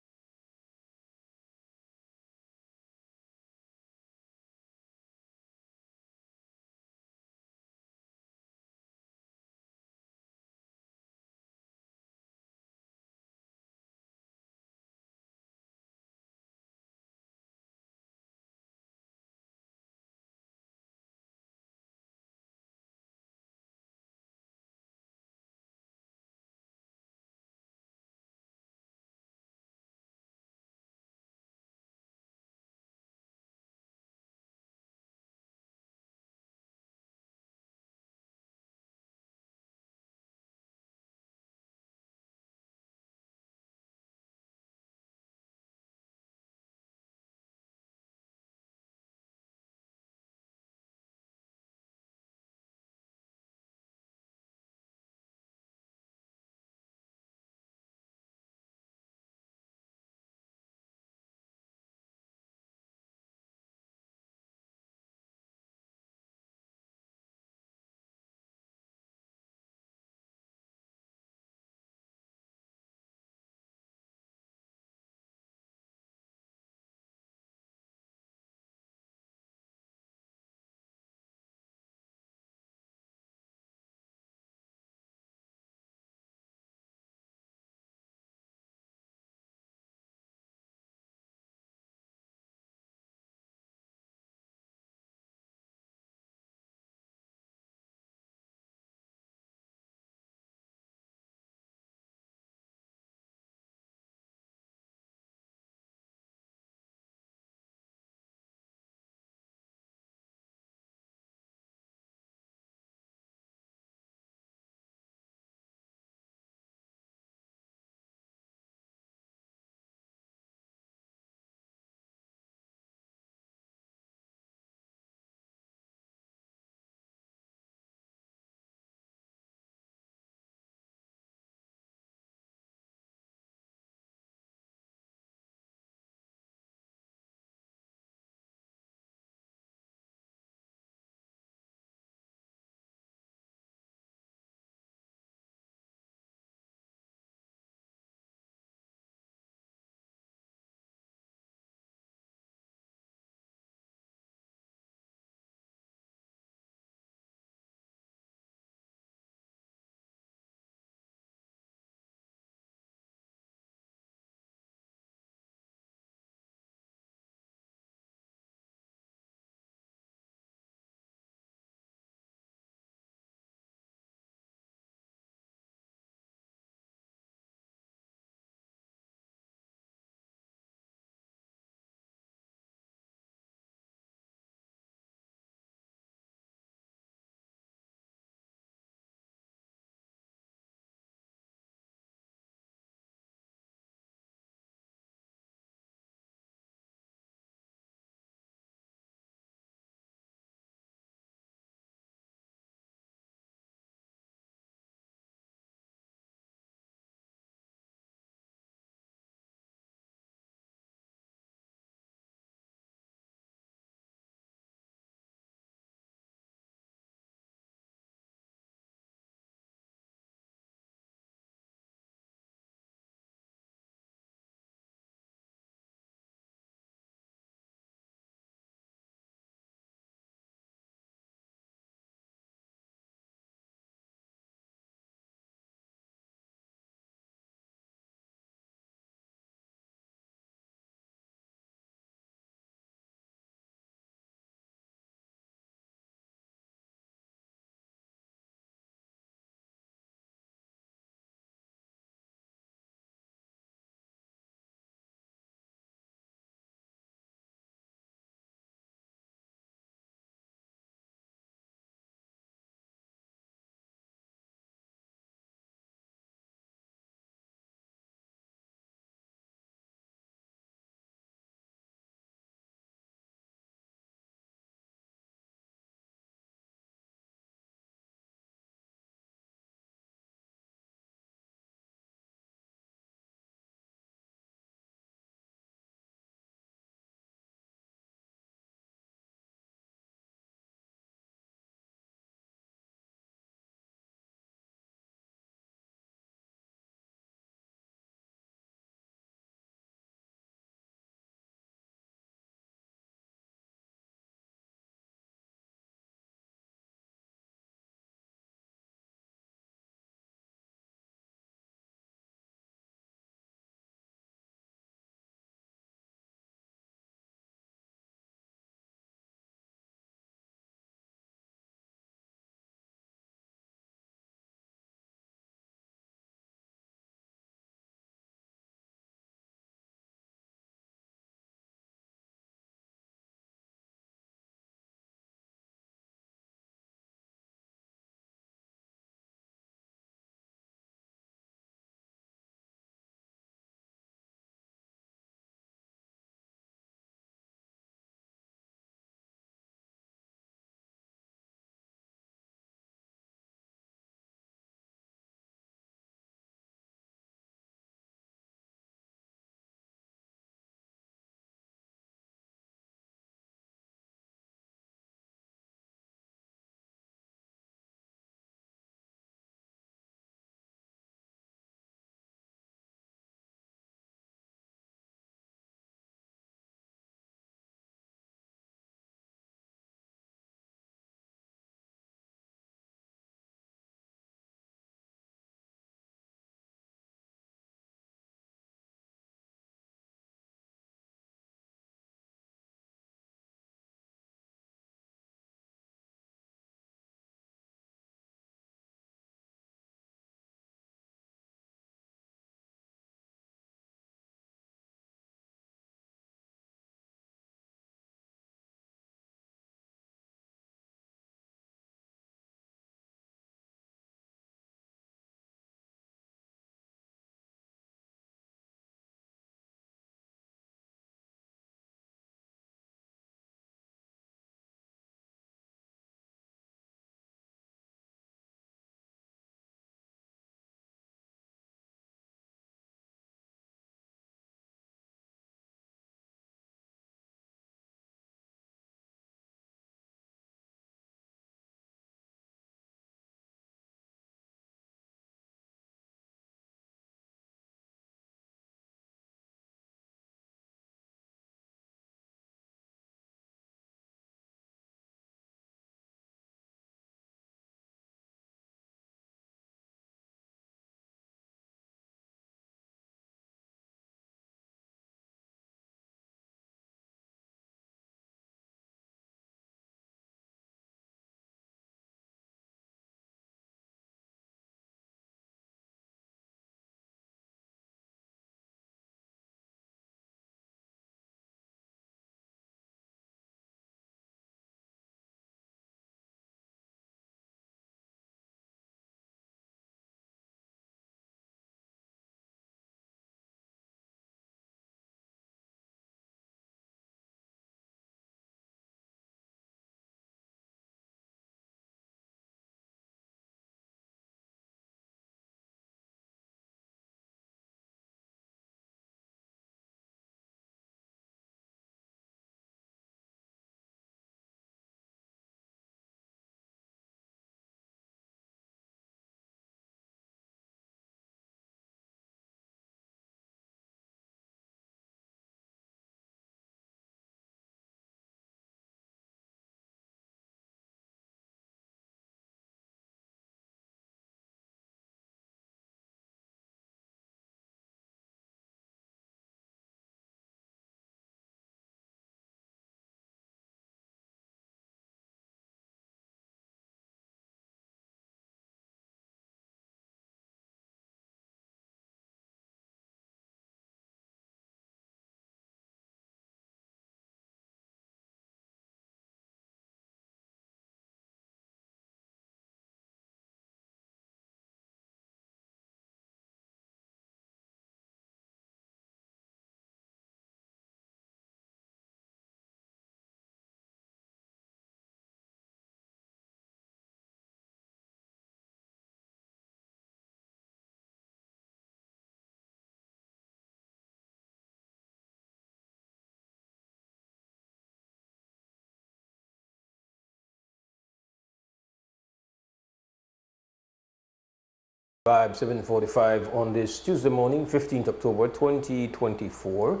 Vibe 7:45 on this Tuesday morning, 15th October 2024.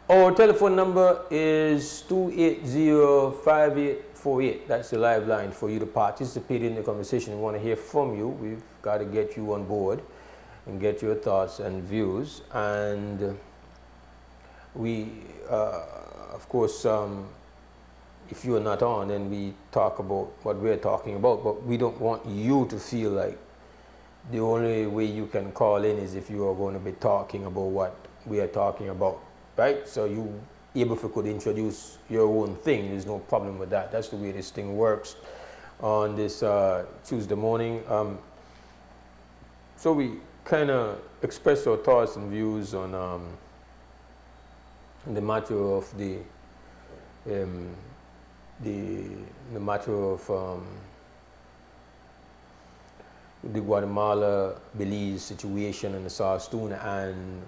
Our telephone number is 280-5848. That's the live line for you to participate in the conversation. We want to hear from you. We've got to get you on board and get your thoughts and views. And we, of course, if you are not on, then we talk about what we're talking about. But we don't want you to feel like the only way you can call in is if you are going to be talking about what we are talking about, right? So you, even if you could introduce your own thing, there's no problem with that. That's the way this thing works on this Tuesday morning. So we kind of express our thoughts and views on the matter of the matter of the Guatemala-Belize situation in the South-Stoon, and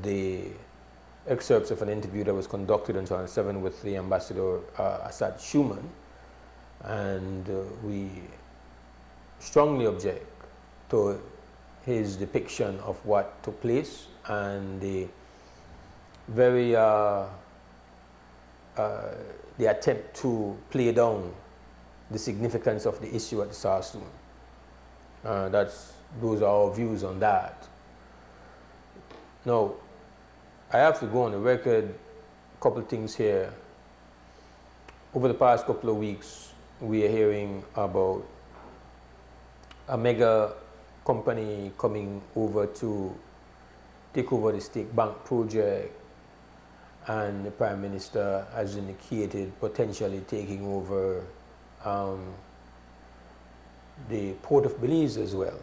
the excerpts of an interview that was conducted on Channel 7 with the Ambassador Assad Schuman. And we strongly object to his depiction of what took place and the very the attempt to play down the significance of the issue at the South-Stoon. Those are our views on that. Now, I have to go on the record, a couple of things here. Over the past couple of weeks, we are hearing about a mega company coming over to take over the State Bank project, and the Prime Minister has indicated potentially taking over the Port of Belize as well.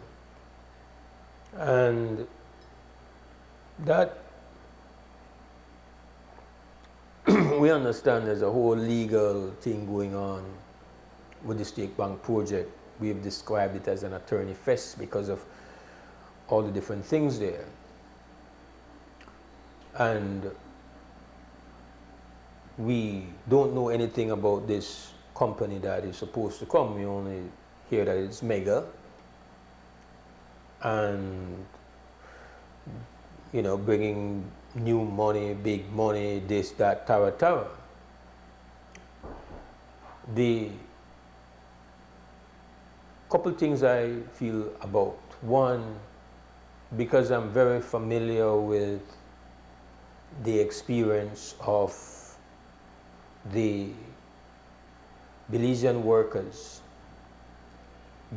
And that we understand there's a whole legal thing going on with the State Bank project. We have described it as an attorney fest because of all the different things there. And we don't know anything about this company that is supposed to come. We only hear that it's mega, and bringing new money, big money, this, that, tara. The couple things I feel about. One, because I'm very familiar with the experience of the Belizean workers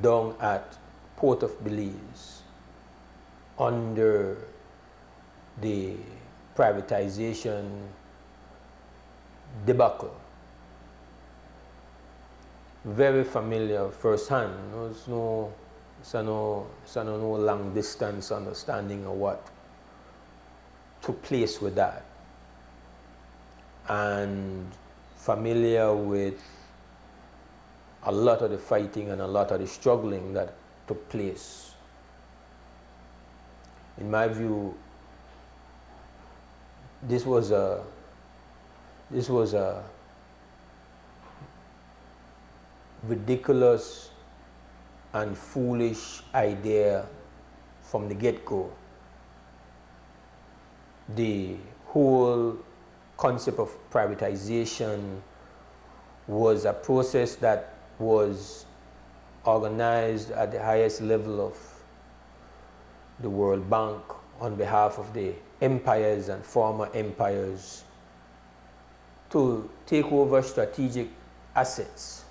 down at Port of Belize under the privatization debacle. Very familiar firsthand. There's no long distance understanding of what took place with that, and familiar with a lot of the fighting and a lot of the struggling that took place. In my view, this was a ridiculous and foolish idea from the get-go. The whole concept of privatization was a process that was organized at the highest level of the World Bank on behalf of the empires and former empires to take over strategic assets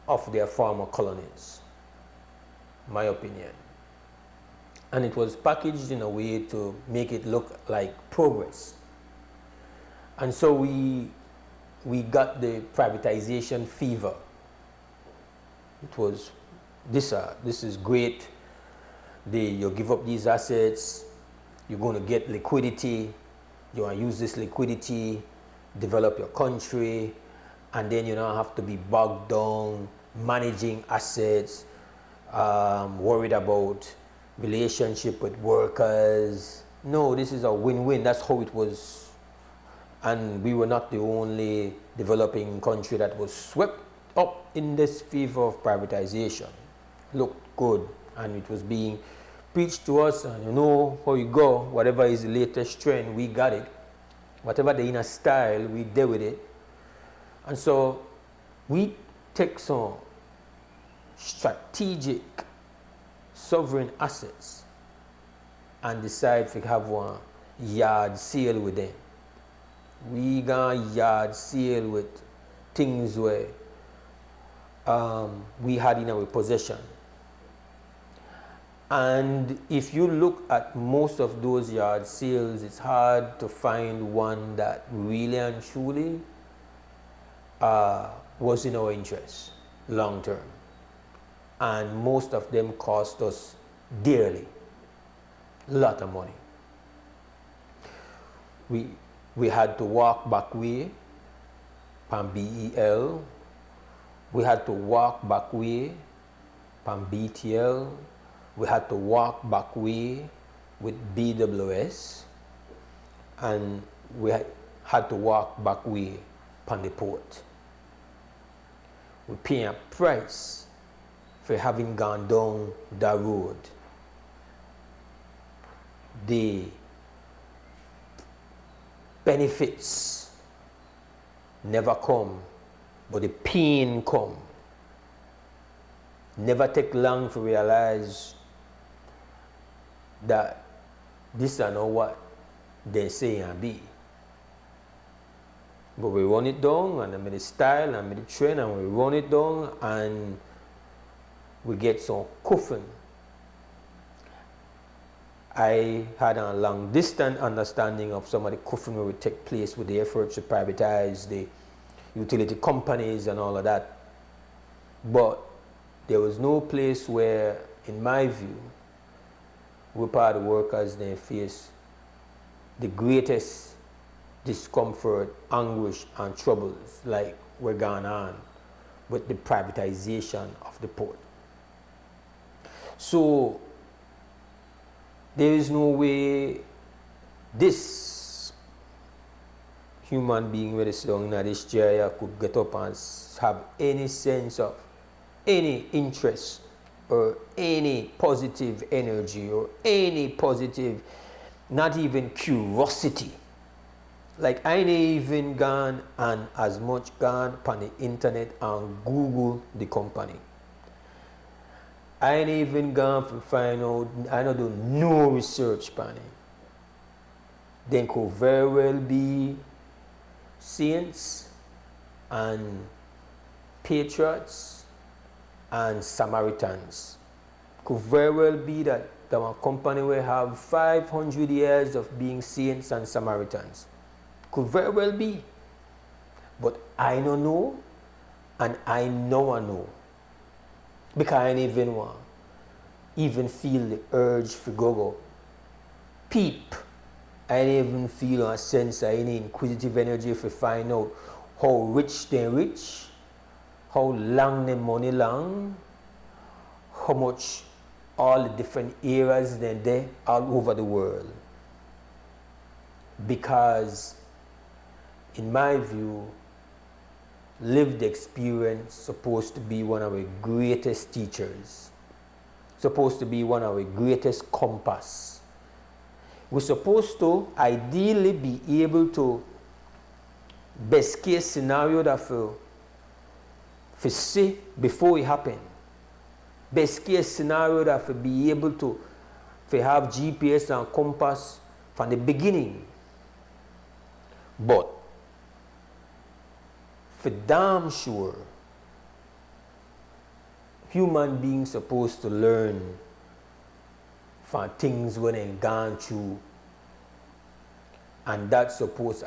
of their former colonies, my opinion. And it was packaged in a way to make it look like progress. And so we got the privatization fever. It was, this is great. You give up these assets, you're going to get liquidity, you want to use this liquidity, develop your country, and then you don't have to be bogged down managing assets, worried about relationship with workers. No, this is a win-win. That's how it was. And we were not the only developing country that was swept up in this fever of privatization. Looked good and it was being preached to us, and you know how you go, whatever is the latest trend, we got it. Whatever the inner style, we deal with it. And so we take some strategic sovereign assets and decide to have one yard sale with them. We gonna yard sale with things where we had in our possession. And if you look at most of those yard sales, it's hard to find one that really and truly was in our interest long term. And most of them cost us dearly, a lot of money. We had to walk back way from BEL. We had to walk back way from BTL. We had to walk back way with BWS. And we had to walk back way from the port. We pay a price for having gone down that road. The benefits never come, but the pain come. Never take long to realize that this is not what they say and be. But we run it down, and I made the style, and I made the trend, and we run it down, and we get some coffin. I had a long distance understanding of some of the coffin that would take place with the efforts to privatize the utility companies and all of that. But there was no place where, in my view, we part of the workers they face the greatest discomfort, anguish, and troubles like we're going on with the privatization of the port. So there is no way this human being with this young in this chair could get up and have any sense of any interest or any positive energy or any positive, not even curiosity. Like I ain't even gone and as much gone on the internet and Google the company. I ain't even gone to find out, I don't do no research on it. Then could very well be saints and patriots and Samaritans. Could very well be that our company will have 500 years of being saints and Samaritans. Could very well be. But I don't know, and I know I know. Because I ain't even want even feel the urge to go peep. I ain't even feel a sense of any inquisitive energy to find out how rich they rich, how long the money long, how much all the different eras they're there all over the world. Because in my view, lived experience supposed to be one of our greatest teachers, supposed to be one of our greatest compass. We're supposed to ideally be able to best case scenario that for see before it happen. Best case scenario that for be able to have GPS and compass from the beginning. But for damn sure, human beings supposed to learn from things when they've gone through, and that's supposed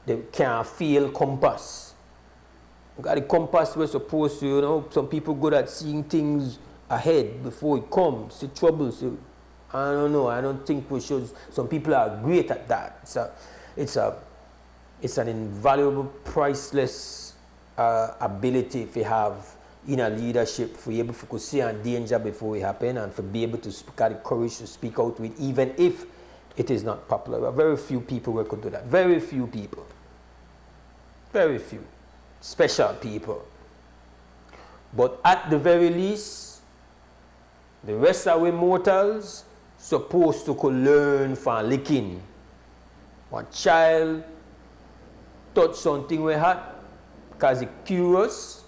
they can't feel compass. You got the compass we're supposed to, you know, some people good at seeing things ahead before it comes, the troubles. So, I don't know, I don't think we should. Some people are great at that. It's an invaluable, priceless ability to have in a leadership, for able to see a danger before it happen, and for be able to have the courage to speak out with, even if it is not popular. Very few people who could do that. Very few people. Very few. Special people. But at the very least, the rest of we mortals supposed to could learn from licking. One child touch something we hot because he curious.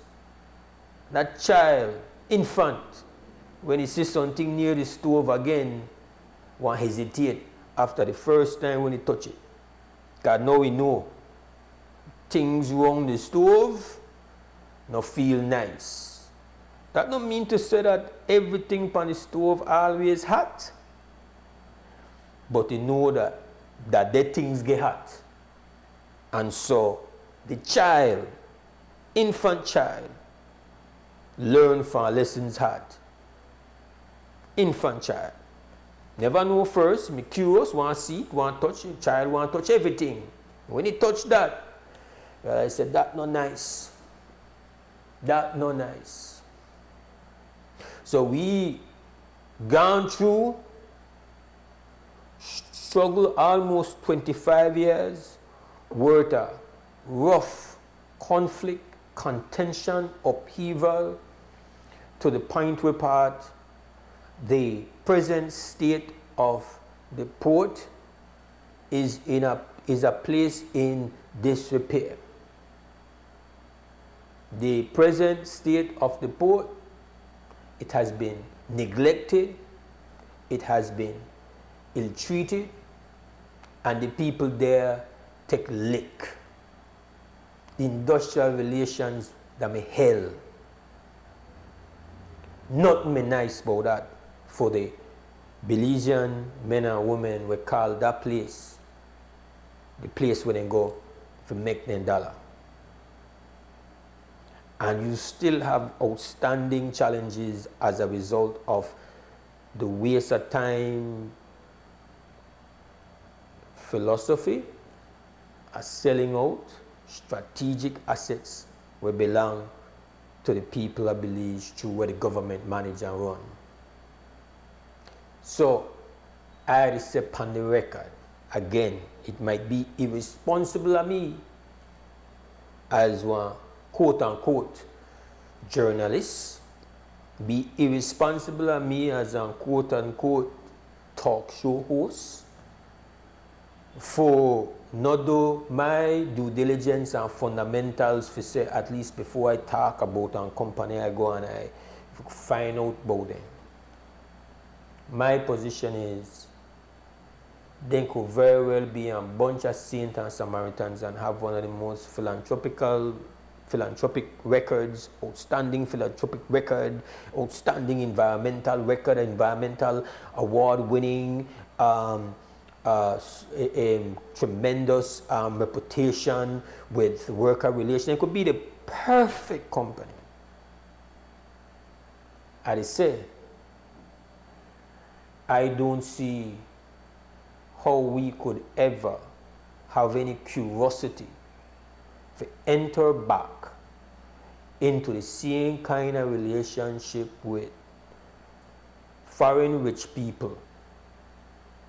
That child, infant, when he sees something near the stove again, won't hesitate after the first time when he touch it. Because now we know things wrong the stove, no feel nice. That don't mean to say that everything on the stove always hot. But you know that the things get hot. And so the child, infant child, learn from lessons hard. Infant child. Never know first, me curious, want to see it, want to touch it. Child want to touch everything. When he touch that, I said, that no nice. That no nice. So we gone through struggle almost 25 years worth of rough conflict, contention, upheaval, to the point where part the present state of the port is a place in disrepair. The present state of the port, it has been neglected, it has been ill-treated, and the people there take lick. The industrial relations that may hell. Nothing me nice about that for the Belizean men and women we call that place the place where they go to make their dollar. And you still have outstanding challenges as a result of the waste of time philosophy, a selling out strategic assets will belong to the people of Belize through where the government manage and run. So I say upon the record, again, it might be irresponsible of me as one quote-unquote journalist, be irresponsible of me as a quote-unquote talk show host, for not do my due diligence and fundamentals for say at least before I talk about a company I go and I find out about them. My position is they could very well be a bunch of saints and Samaritans and have one of the most philanthropic records, outstanding philanthropic record, outstanding environmental record, environmental award-winning, tremendous reputation with worker relations. It could be the perfect company. I say, I don't see how we could ever have any curiosity to enter back into the same kind of relationship with foreign rich people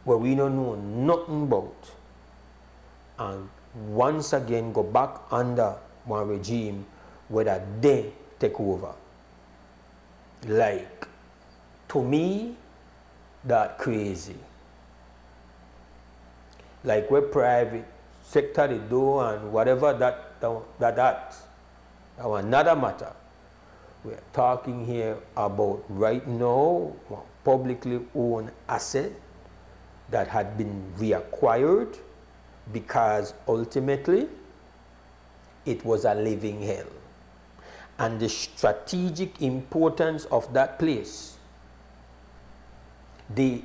where we don't know nothing about, and once again go back under one regime where that they take over. Like, to me, that crazy. Like where private sector they do and whatever that another matter. We're talking here about right now one publicly owned asset that had been reacquired because ultimately it was a living hell. And the strategic importance of that place, the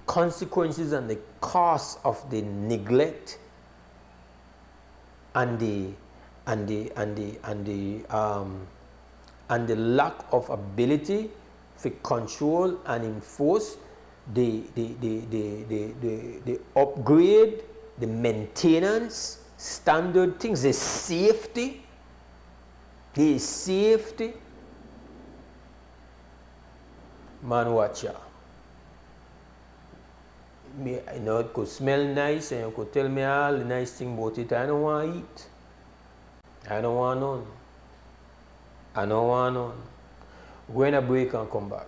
consequences and the cost of the neglect and the lack of ability to control and enforce the upgrade, the maintenance, standard things, the safety. Man, watch ya. Me, I know it could smell nice and you could tell me all the nice thing about it. I don't want to eat. I don't want none. I know I know. Go in a break and come back.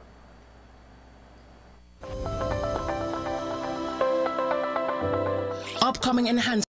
Upcoming enhancements.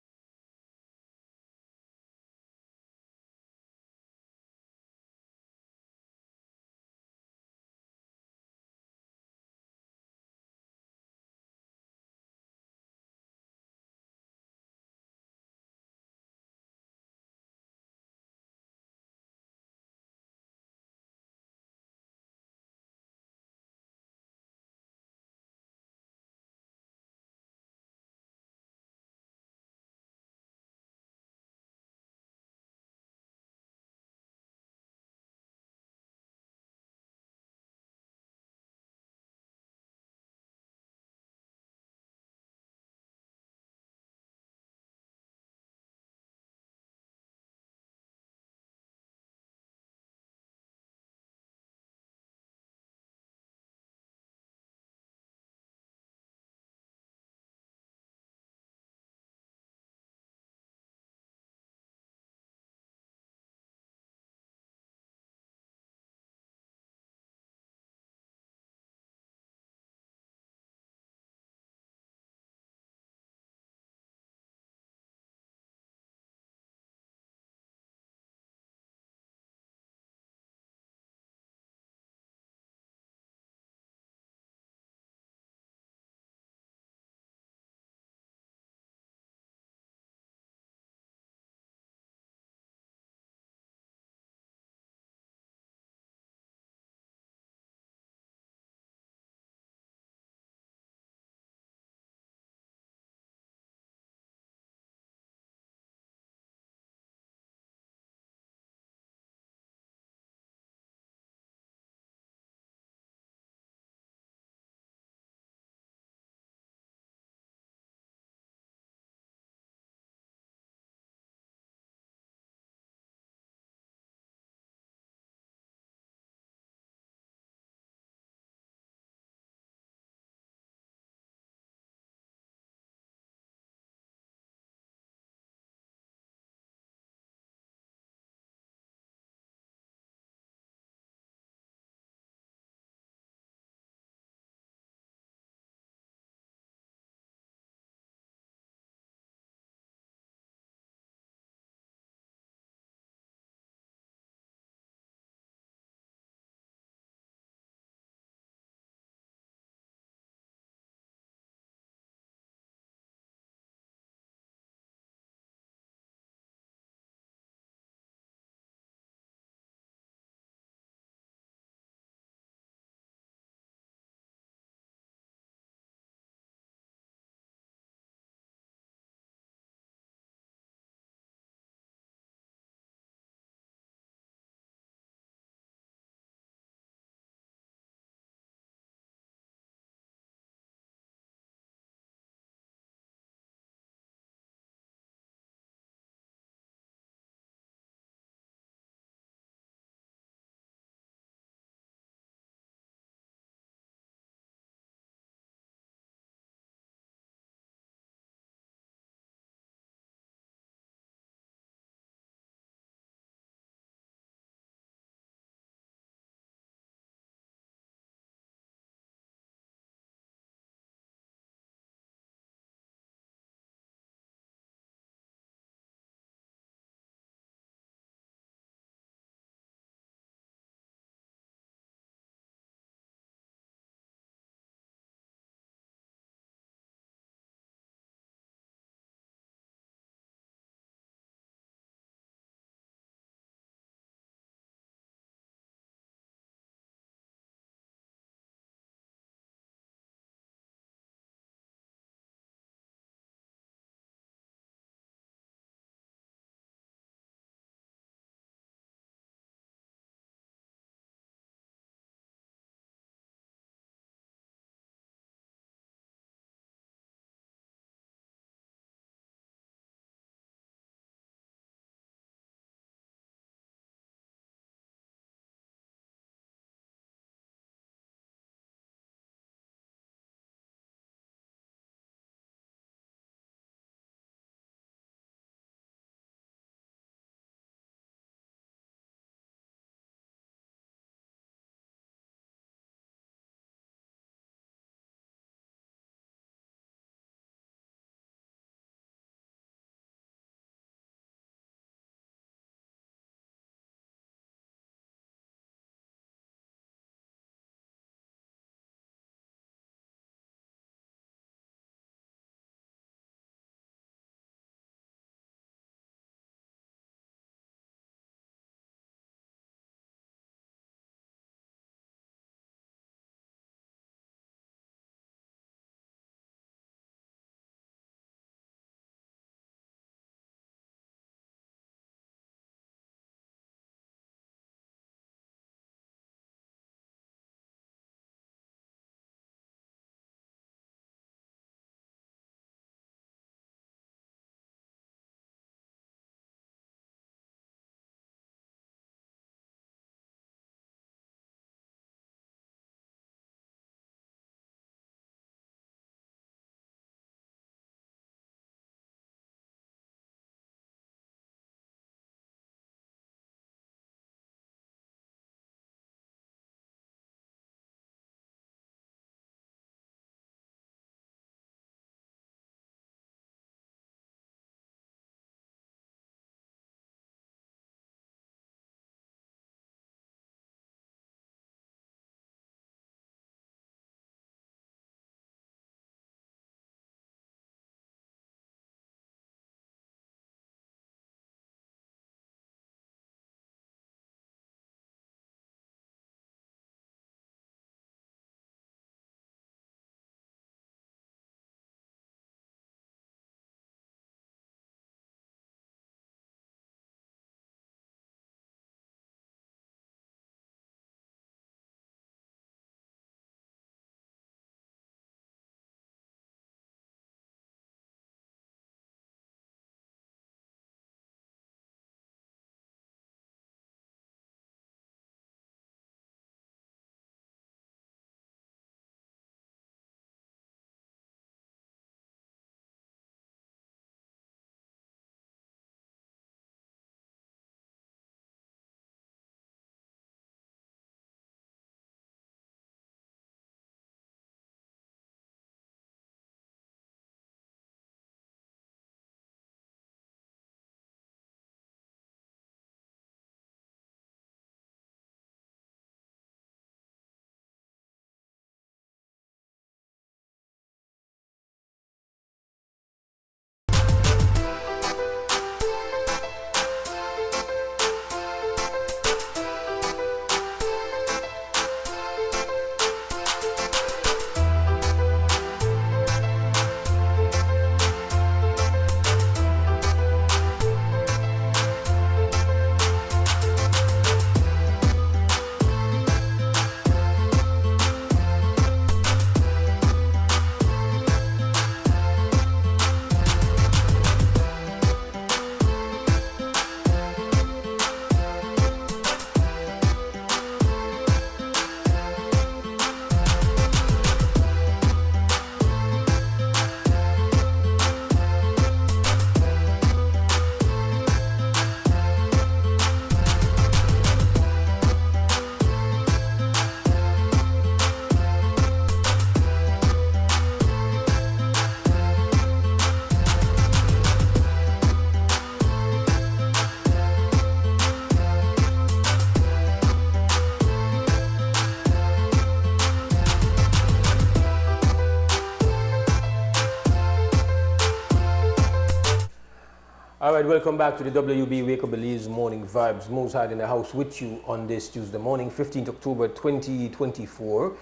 All right, welcome back to the WB Wake Up Belize Morning Vibes. Mose Hyde in the house with you on this Tuesday morning, 15th October 2024.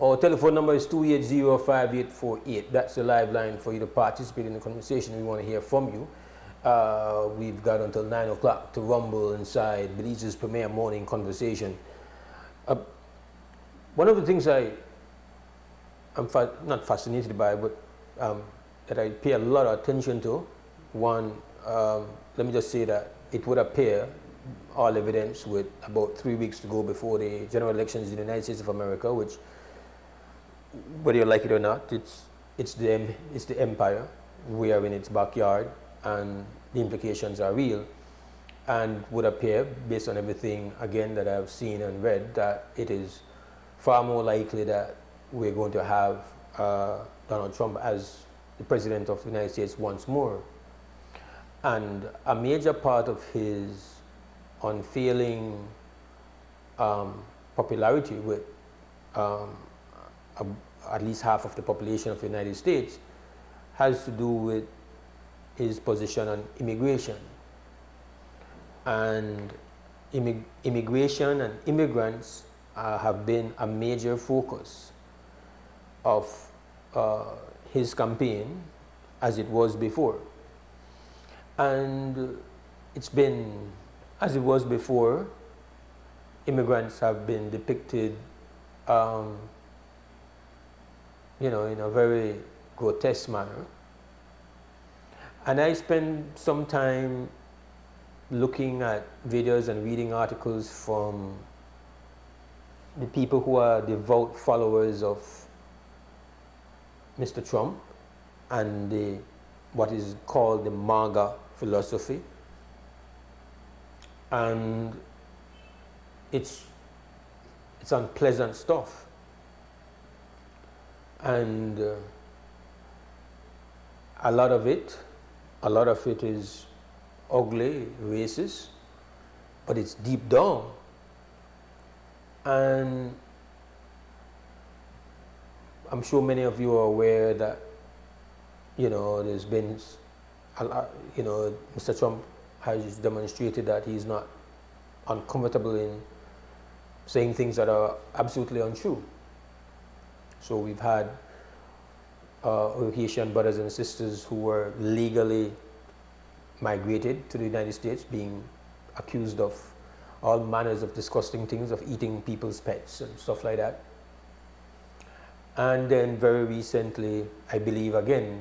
Our telephone number is 280-5848. That's the live line for you to participate in the conversation. We want to hear from you. We've got until 9 o'clock to rumble inside Belize's premier morning conversation. One of the things I'm not fascinated by, but that I pay a lot of attention to, let me just say that it would appear, all evidence, with about 3 weeks to go before the general elections in the United States of America, which, whether you like it or not, it's the empire. We are in its backyard, and the implications are real, and would appear, based on everything again that I've seen and read, that it is far more likely that we're going to have Donald Trump as the president of the United States once more. And a major part of his unfailing popularity with at least half of the population of the United States has to do with his position on immigration. And immigration and immigrants have been a major focus of his campaign, as it was before. And it's been, as it was before, immigrants have been depicted, in a very grotesque manner. And I spent some time looking at videos and reading articles from the people who are devout followers of Mr. Trump and what is called the MAGA philosophy. And it's unpleasant stuff. And a lot of it is ugly, racist, but it's deep down. And I'm sure many of you are aware that, there's been a lot, Mr. Trump has demonstrated that he's not uncomfortable in saying things that are absolutely untrue. So we've had Haitian brothers and sisters who were legally migrated to the United States being accused of all manners of disgusting things, of eating people's pets and stuff like that. And then very recently, I believe again,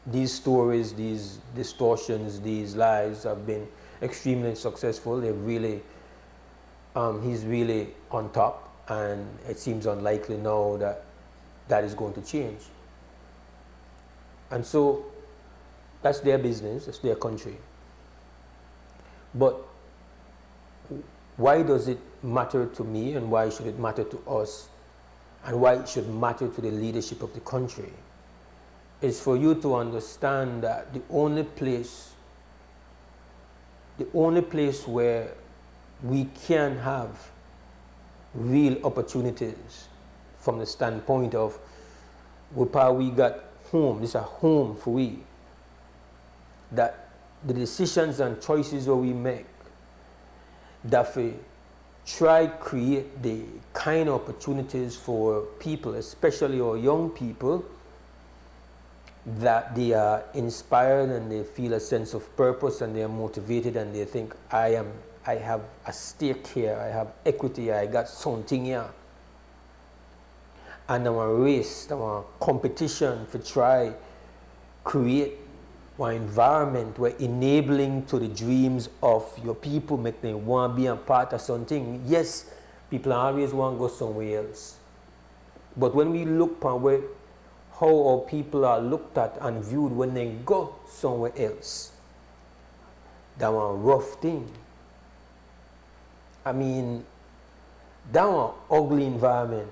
these stories, these distortions, these lies have been extremely successful. They've really, he's really on top, and it seems unlikely now that that is going to change. And so that's their business, that's their country. But why does it matter to me, and why should it matter to us, and why it should matter to the leadership of the country? Is for you to understand that the only place where we can have real opportunities from the standpoint of we got home, this is a home for we, that the decisions and choices that we make, that we try create the kind of opportunities for people, especially our young people, that they are inspired and they feel a sense of purpose and they are motivated and they think, I have a stake here, I have equity, I got something here. And our race, our competition to try create an environment where enabling to the dreams of your people, make them want to be a part of something. Yes, people always want to go somewhere else. But when we look at how our people are looked at and viewed when they go somewhere else, that's a rough thing. I mean, that's an ugly environment.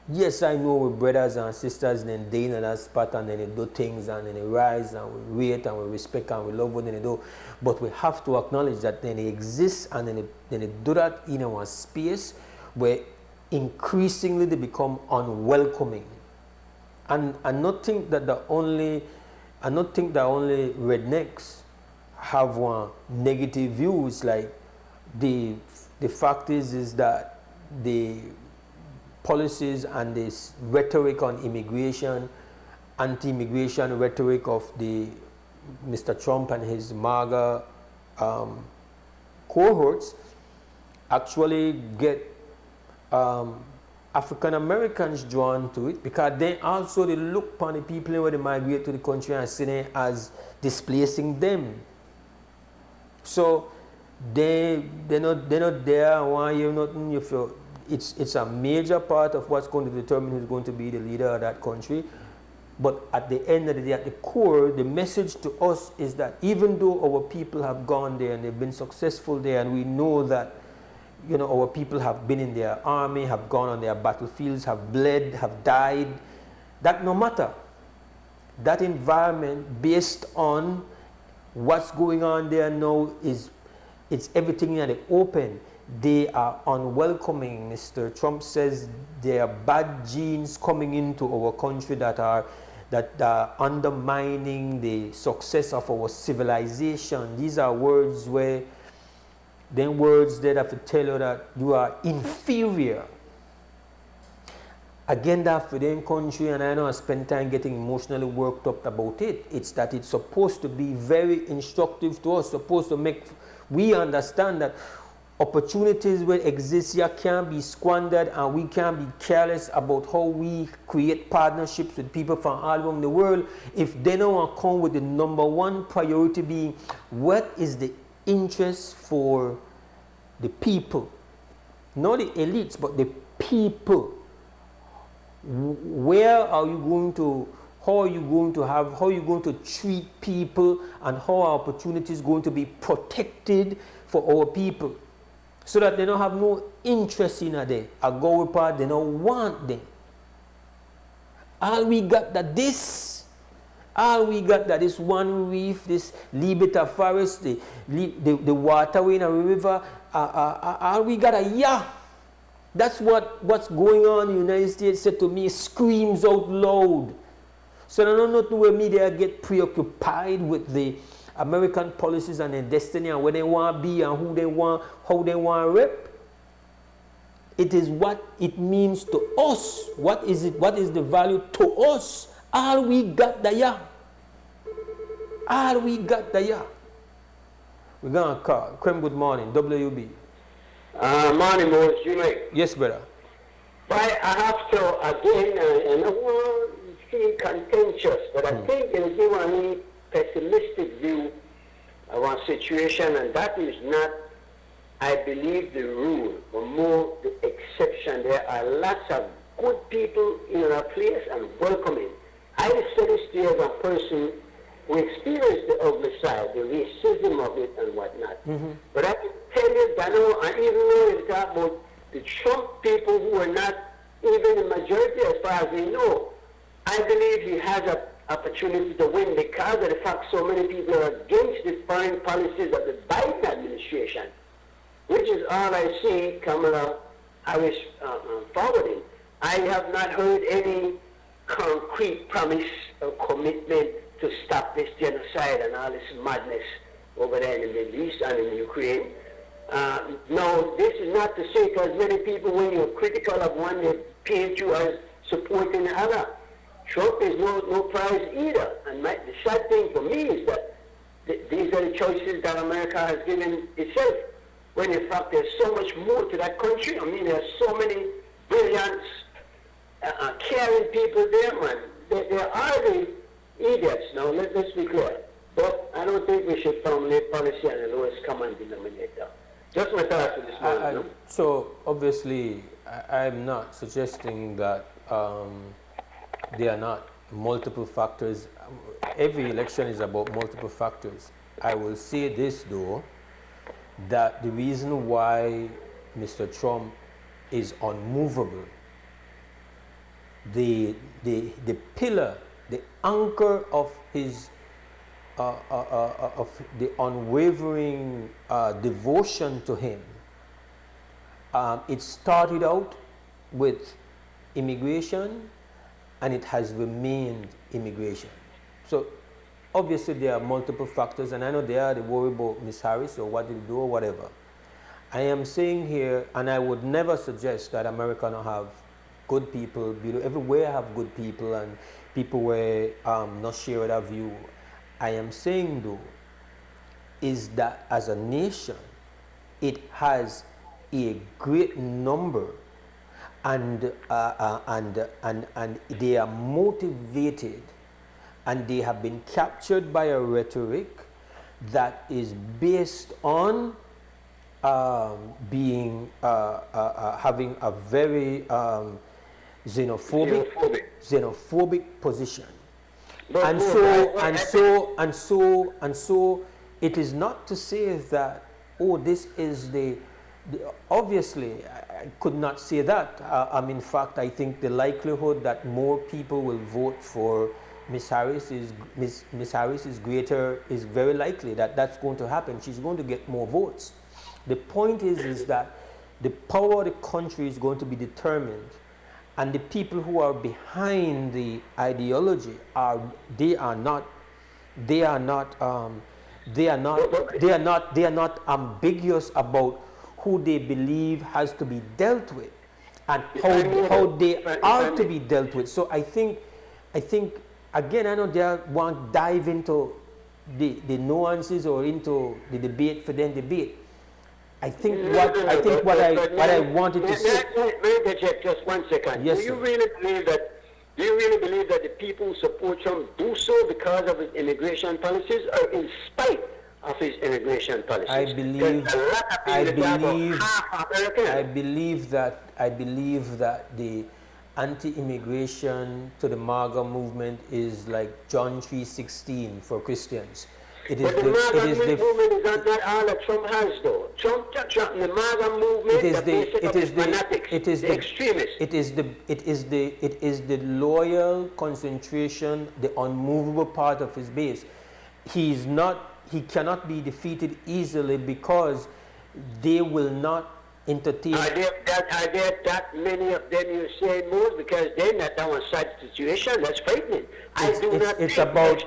Yes, I know we're brothers and sisters, and then they in that spot, and then they do things, and then they rise, and we rate, and we respect, and we love what they do. But we have to acknowledge that then they exist, and then they do that in our space where increasingly they become unwelcoming. And not think that the only I don't think that only rednecks have one negative views. Like the fact is that the policies and this rhetoric on immigration, anti-immigration rhetoric of the Mr. Trump and his MAGA cohorts actually get African Americans drawn to it, because they also they look upon the people when they migrate to the country and see them as displacing them. So they're not there and want you nothing. You feel it's a major part of what's going to determine who's going to be the leader of that country. But at the end of the day, at the core, the message to us is that even though our people have gone there and they've been successful there, and we know that our people have been in their army, have gone on their battlefields, have bled, have died, that no matter, that environment based on what's going on there now it's everything in the open. They are unwelcoming. Mr. Trump says there are bad genes coming into our country that are undermining the success of our civilization. These are words where words that have to tell you that you are inferior. Again, that for them country, and I know I spend time getting emotionally worked up about it. It's that it's supposed to be very instructive to us, supposed to make we understand that opportunities will exist here can't be squandered, and we can't be careless about how we create partnerships with people from all around the world if they don't come with the number one priority being what is the interest for the people, not the elites, but the people. Where are you going to, how are you going to treat people, and how are opportunities going to be protected for our people so that they don't have no interest in it. A go part, they don't want them. All we got that this one reef, this Libeta forest, the waterway in a river, all we got That's what's going on in the United States, said to me, screams out loud. So I don't know where media get preoccupied with the American policies and their destiny and where they want to be and who they want, how they want to rep. It is what it means to us. What is it? What is the value to us? All we got there. All we got there. We're going to call. Krem, good morning. WUB. Morning, Mose. You know. Yes, brother. But I have to, again, and I want to feel contentious, but I think they give a pessimistic view of our situation, and that is not, I believe, the rule, but more the exception. There are lots of good people in our place and welcoming. I said this to you as a person who experienced the ugly side, the racism of it and whatnot. But I can tell you that, and even though you talk about the Trump people who are not even the majority as far as we know, I believe he has an opportunity to win because of the fact so many people are against the foreign policies of the Biden administration, which is all I see Kamala Harris forwarding. I have not heard any concrete promise or commitment to stop this genocide and all this madness over there in the Middle East and in Ukraine. No, this is not to say because many people, when you're critical of one, they paint you as supporting the other. Trump is no prize either. And the sad thing for me is that these are the choices that America has given itself, when in fact there's so much more to that country. I mean, there's so many brilliant, caring people there, man. There are the idiots. Now, let's be clear. But I don't think we should formulate policy on the lowest common denominator. Just my thoughts on this morning. So, obviously, I'm not suggesting that there are not multiple factors. Every election is about multiple factors. I will say this, though, that the reason why Mr. Trump is unmovable, the pillar, the anchor of his of the unwavering devotion to him, it started out with immigration, and it has remained immigration. So obviously there are multiple factors, and I know they worry about Miss Harris or what did he do or whatever. I am saying here, and I would never suggest that America don't have good people. Everywhere have good people and people where not share that view. I am saying though, is that as a nation, it has a great number, and they are motivated, and they have been captured by a rhetoric that is based on having a very xenophobic position. And so it is not to say that, oh, this is the obviously I could not say that. In fact, I think the likelihood that more people will vote for Miss Harris is greater, is very likely that that's going to happen. She's going to get more votes. The point is that the power of the country is going to be determined, and the people who are behind the ideology are not ambiguous about who they believe has to be dealt with and how they are to be dealt with. So I think again, I know they want to dive into the nuances or into the debate for them debate. I think what I wanted to say. Just 1 second. Yes, do you really believe that the people who support Trump do so because of his immigration policies or in spite of his immigration policies? I believe that the anti-immigration to the MAGA movement is like John 3:16 for Christians. But the MAGA movement is not all that Trump has, though. The MAGA movement is the extremists. It is the loyal concentration, the unmovable part of his base. He cannot be defeated easily because they will not entertain. Are there that many of them you say, Mose, because they're not on a sad situation? That's frightening. It's about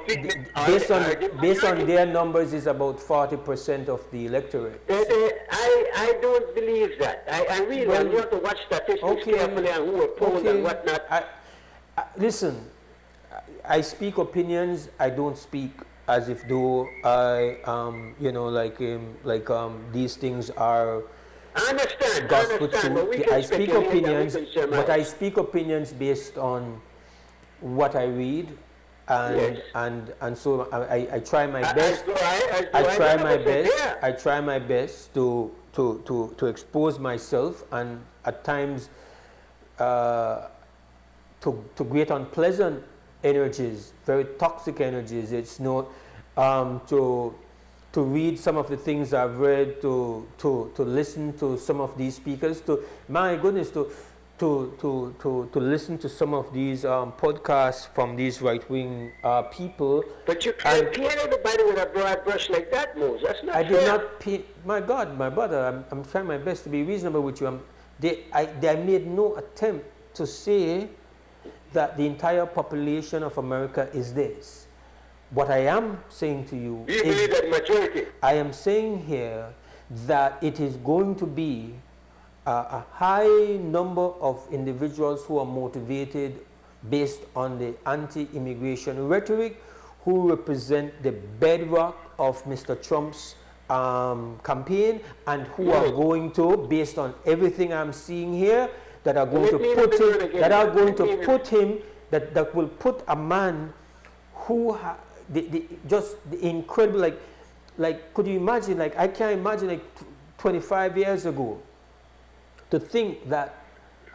based on their numbers, is about 40% of the electorate. I don't believe that. I really you have to watch statistics carefully and who are polled and whatnot. Listen, I speak opinions. I don't speak as if though I these things are. I understand. I speak opinions, but I speak opinions based on what I read, and so I try my best. I try my best to expose myself, and at times to great unpleasant energies, very toxic energies. It's not to read some of the things I've read, to listen to some of these speakers, to listen to some of these podcasts from these right-wing people. But you can't paint everybody with a broad brush like that, Mose. That's not fair. Did not paint. My God, my brother, I'm trying my best to be reasonable with you. They made no attempt to say that the entire population of America is this. What I am saying to you is believe that majority. I am saying here that it is going to be a high number of individuals who are motivated based on the anti-immigration rhetoric, who represent the bedrock of Mr. Trump's campaign, and who are going to, based on everything I'm seeing here, that are going to will put a man who just the incredible, like could you imagine, like I can't imagine, like 25 years ago, to think that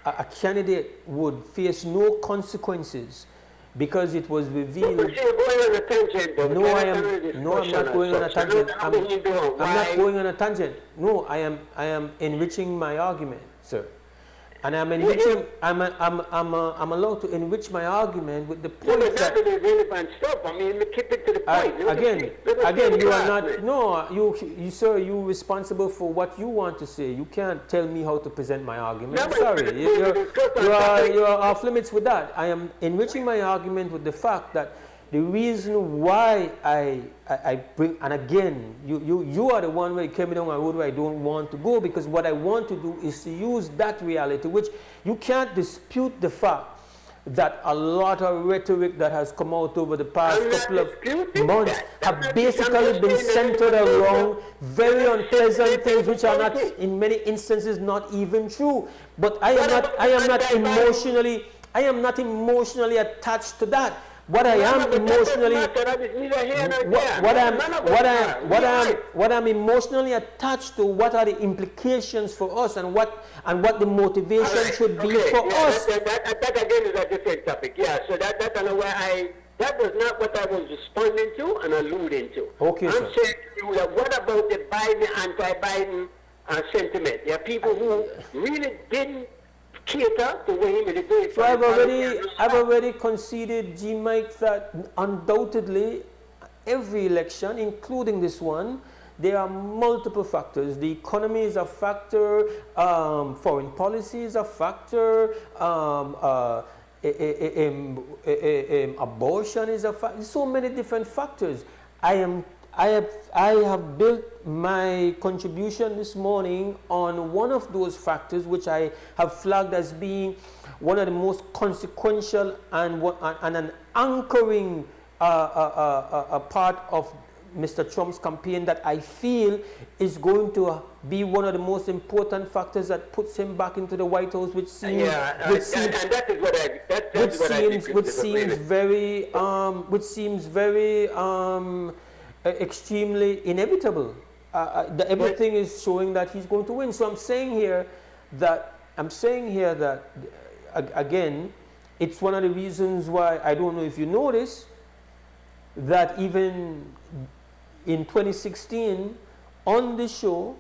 a candidate would face no consequences because it was revealed. But you're going on a tangent, though. No, I'm not going on a tangent. I'm not going on a tangent. No, I am enriching my argument, sir. And I'm enriching. I'm allowed to enrich my argument with the point that. Relevant stuff. I mean, keep it to the point. Again, you are not. No, you, sir. You're responsible for what you want to say. You can't tell me how to present my argument. No, I'm sorry, you are off limits with that. I am enriching my argument with the fact that the reason why I bring, and again, you are the one where you came down a road where I don't want to go, because what I want to do is to use that reality, which you can't dispute the fact that a lot of rhetoric that has come out over the past couple of months have basically been centered around very unpleasant things which are not, in many instances, not even true. But I am not emotionally attached to that. What I am emotionally, what I'm emotionally attached to, what are the implications for us, and what the motivation should be for us. That again is a different topic. Yeah, so that was not what I was responding to and alluding to. Okay, I'm saying to you that what about the Biden, anti-Biden sentiment? There are people who really didn't cater the way he did it. So I've already conceded, G. Mike, that undoubtedly every election, including this one, there are multiple factors. The economy is a factor, foreign policy is a factor, abortion is a factor. So many different factors. I have built my contribution this morning on one of those factors, which I have flagged as being one of the most consequential and an anchoring a part of Mr. Trump's campaign that I feel is going to be one of the most important factors that puts him back into the White House, which seems very extremely inevitable. Everything is showing that he's going to win. So I'm saying here that again, it's one of the reasons why, I don't know if you notice, that even in 2016 on the show,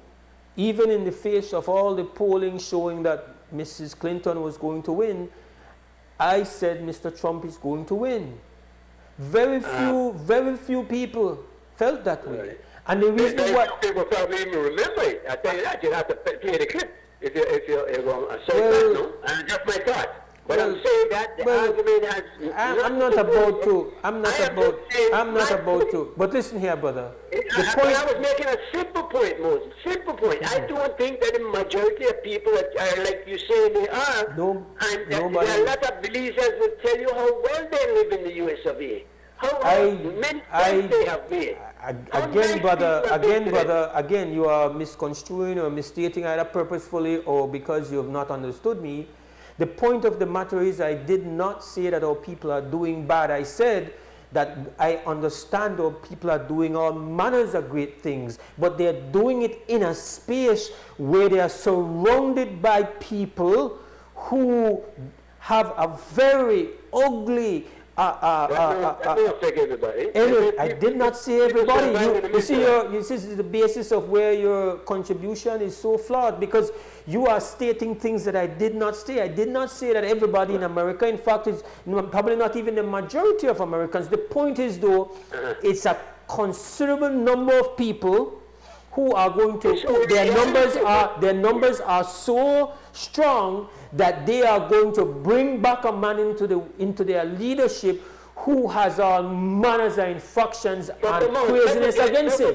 even in the face of all the polling showing that Mrs. Clinton was going to win, I said Mr. Trump is going to win. Very few people felt that way. Right. And the reason why people probably even remember it. I tell you that, you have to play the clip if you're going to say that, no? And just my thought. But I'm saying that the argument has. I'm not about to. But listen here, brother. I was making a simple point, Moses. Simple point. I don't think that the majority of people are like you say they are. No, and there are a lot of believers will tell you how well they live in the US of A. How many friends they have made. Again, you are misconstruing or misstating either purposefully or because you have not understood me. The point of the matter is, I did not say that our people are doing bad. I said that I understand our people are doing all manners of great things, but they're doing it in a space where they are surrounded by people who have a very ugly I did not say everybody. You see, the basis of where your contribution is so flawed, because you are stating things that I did not say. I did not say that everybody in America. In fact, it's probably not even the majority of Americans. The point is, though, it's a considerable number of people who are going to. Their numbers are so strong that they are going to bring back a man into their leadership who has all manners and infractions and craziness against him.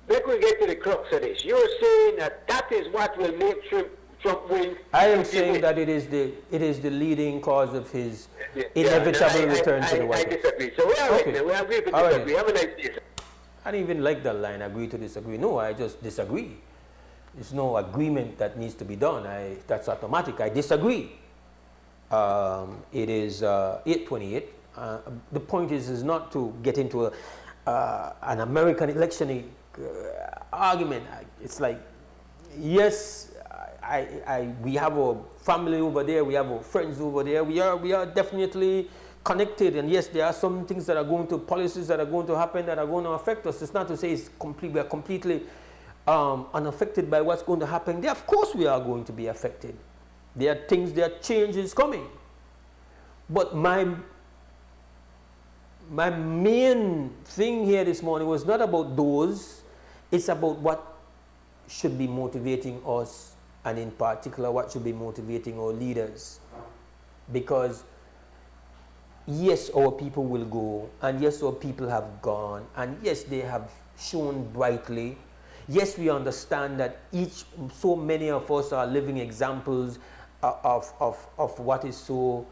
Let me get to the crux of this. You're saying that is what will make Trump win. I am saying that it is the leading cause of his inevitable return to the White House. I disagree. So we are right there. We agree to disagree. Have a nice day. I don't even like that line, agree to disagree. No, I just disagree. There's no agreement that needs to be done. That's automatic. I disagree. It is 8:28. The point is not to get into an American election argument. It's like, yes, we have a family over there. We have our friends over there. We are definitely connected, and yes, there are some things that are policies that are going to happen that are going to affect us. It's not to say we are completely unaffected by what's going to happen there. Of course we are going to be affected. There are changes coming. But my main thing here this morning was not about those. It's about what should be motivating us, and in particular what should be motivating our leaders. Because yes, our people will go, and yes, our people have gone, and yes, they have shone brightly. Yes, we understand that so many of us are living examples of what is so,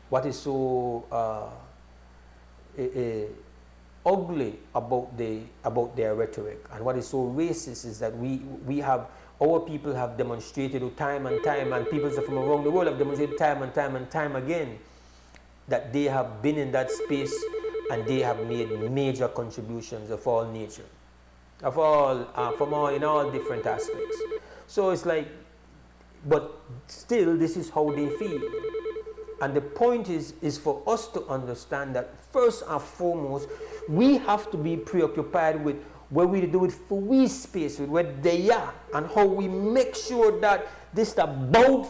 what is so ugly about their rhetoric, and what is so racist is that our people have demonstrated time and time, and people from around the world have demonstrated time and time and time again that they have been in that space and they have made major contributions of all nature, of all in all different aspects. So it's like, but still, this is how they feel. And the point is for us to understand that first and foremost, we have to be preoccupied with what we do it for we space, with where they are, and how we make sure that this is about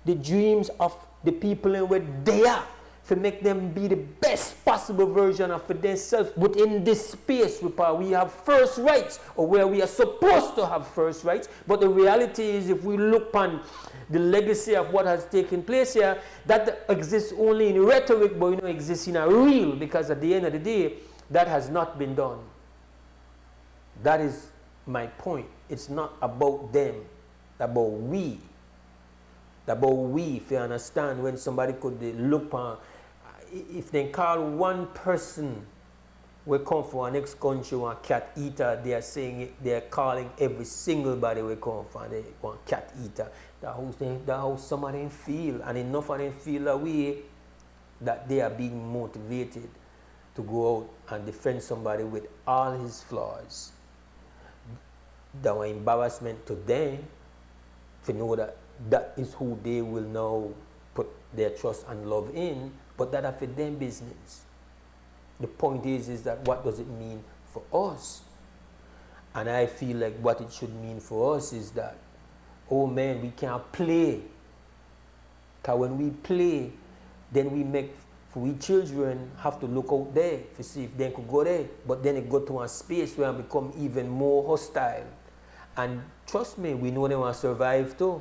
the dreams of the people and where they are, to make them be the best possible version of themselves within this space where we have first rights, or where we are supposed to have first rights. But the reality is, if we look upon the legacy of what has taken place here, that exists only in rhetoric, but exists in a real, because at the end of the day, that has not been done. That is my point. It's not about them, it's about we. It's about we, if you understand, when somebody could look on, if they call one person we come from our next country one cat eater, they are saying they are calling every single body we come from they one cat eater. That's how some of them feel, and enough of them feel away that they are being motivated to go out and defend somebody with all his flaws. That was embarrassment to them to know that that is who they will now put their trust and love in, but that are for them business. The point is that what does it mean for us? And I feel like what it should mean for us is that, oh man, we can't play. Because when we play, then we make, for we children have to look out there to see if they could go there. But then it go to a space where it become even more hostile. And trust me, we know they want to survive too.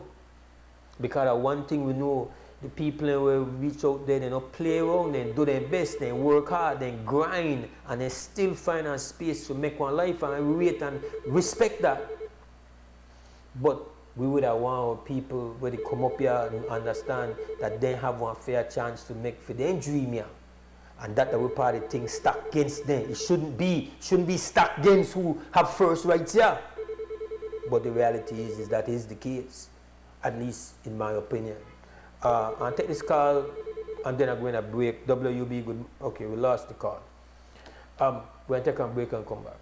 Because one thing we know, the people who will reach out there, they don't play around, they do their best, they work hard, they grind, and they still find a space to make one life, and I rate and respect that. But we would have want people where they come up here and understand that they have one fair chance to make for their dream here. And that the part of the thing stacked against them. It shouldn't be stacked against who have first rights here. But the reality is that is the case, at least in my opinion. I'll take this call and then I'm going to break. WUB, good. Okay, we lost the call. We're going to take a break and come back.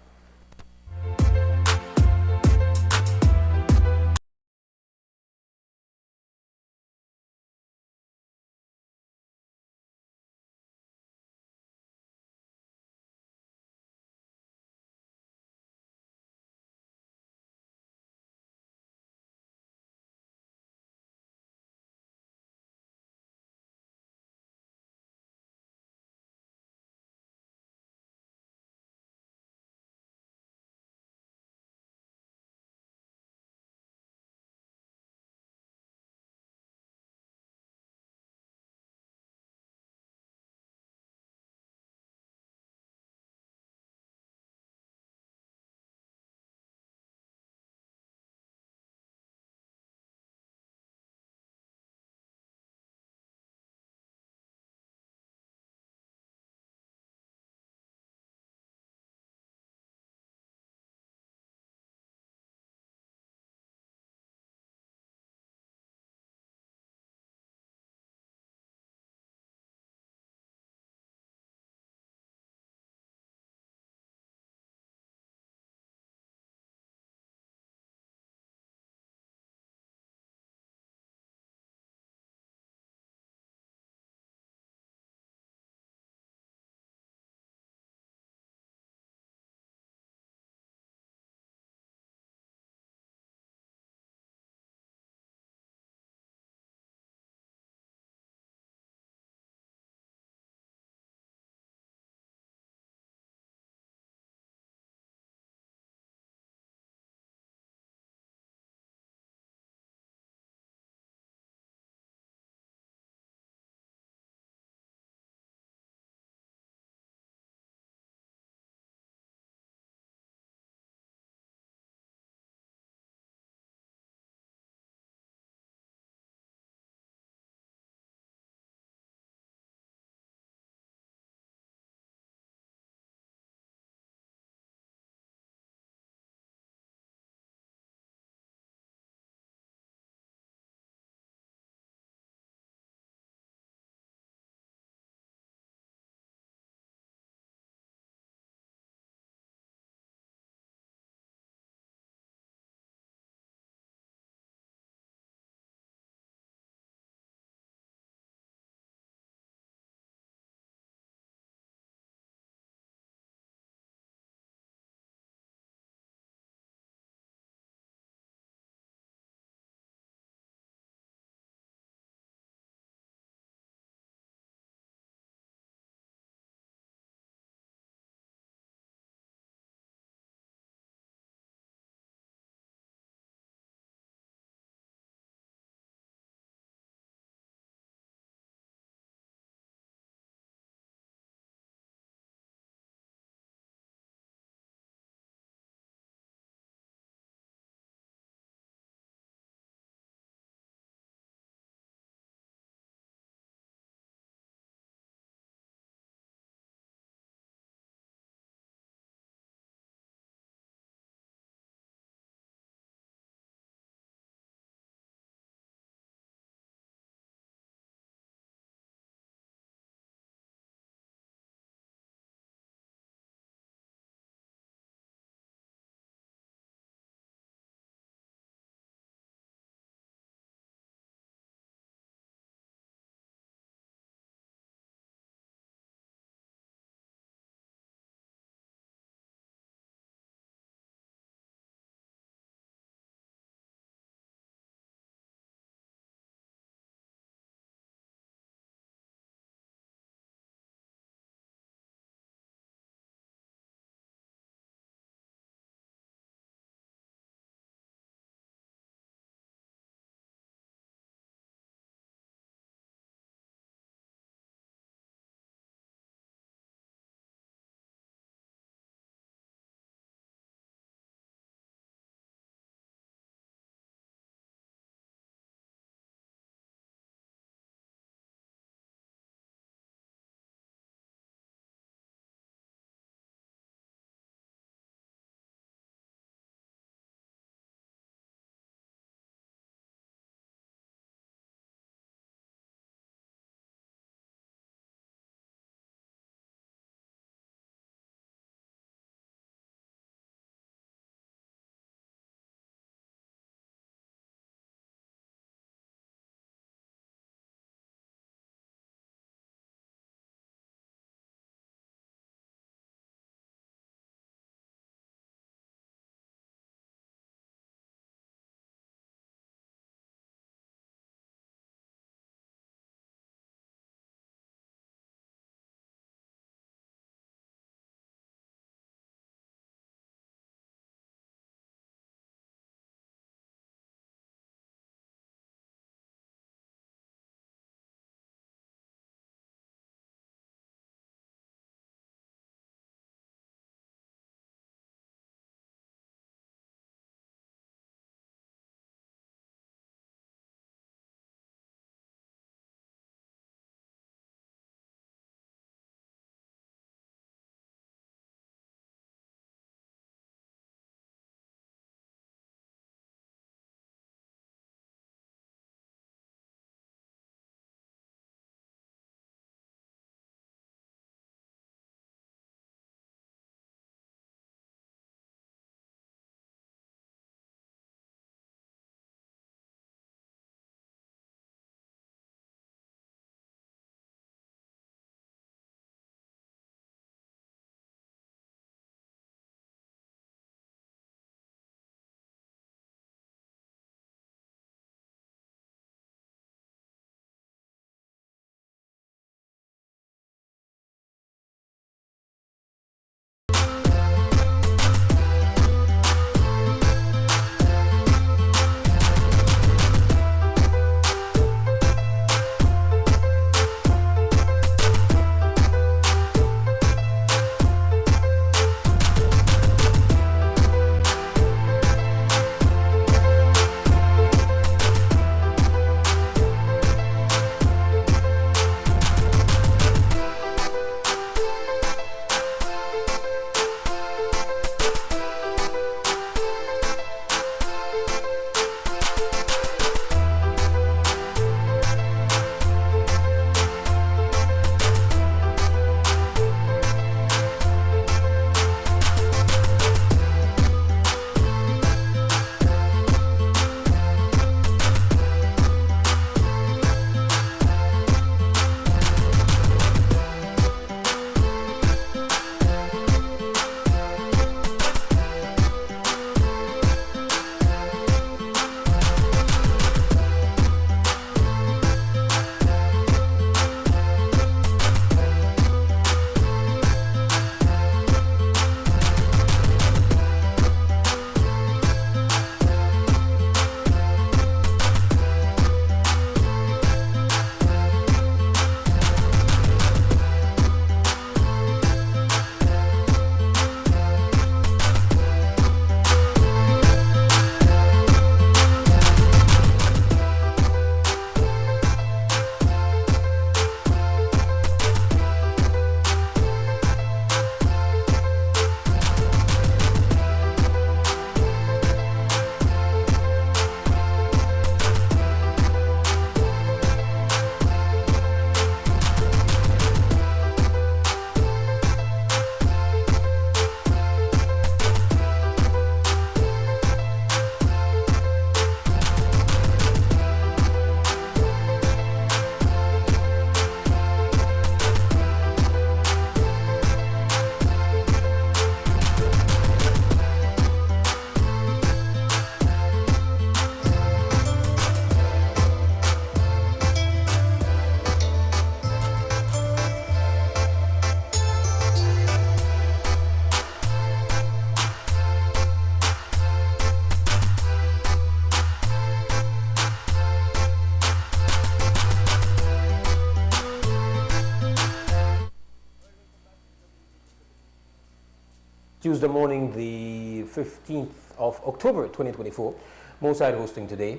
Tuesday morning, the 15th of October 2024. Mose hosting today.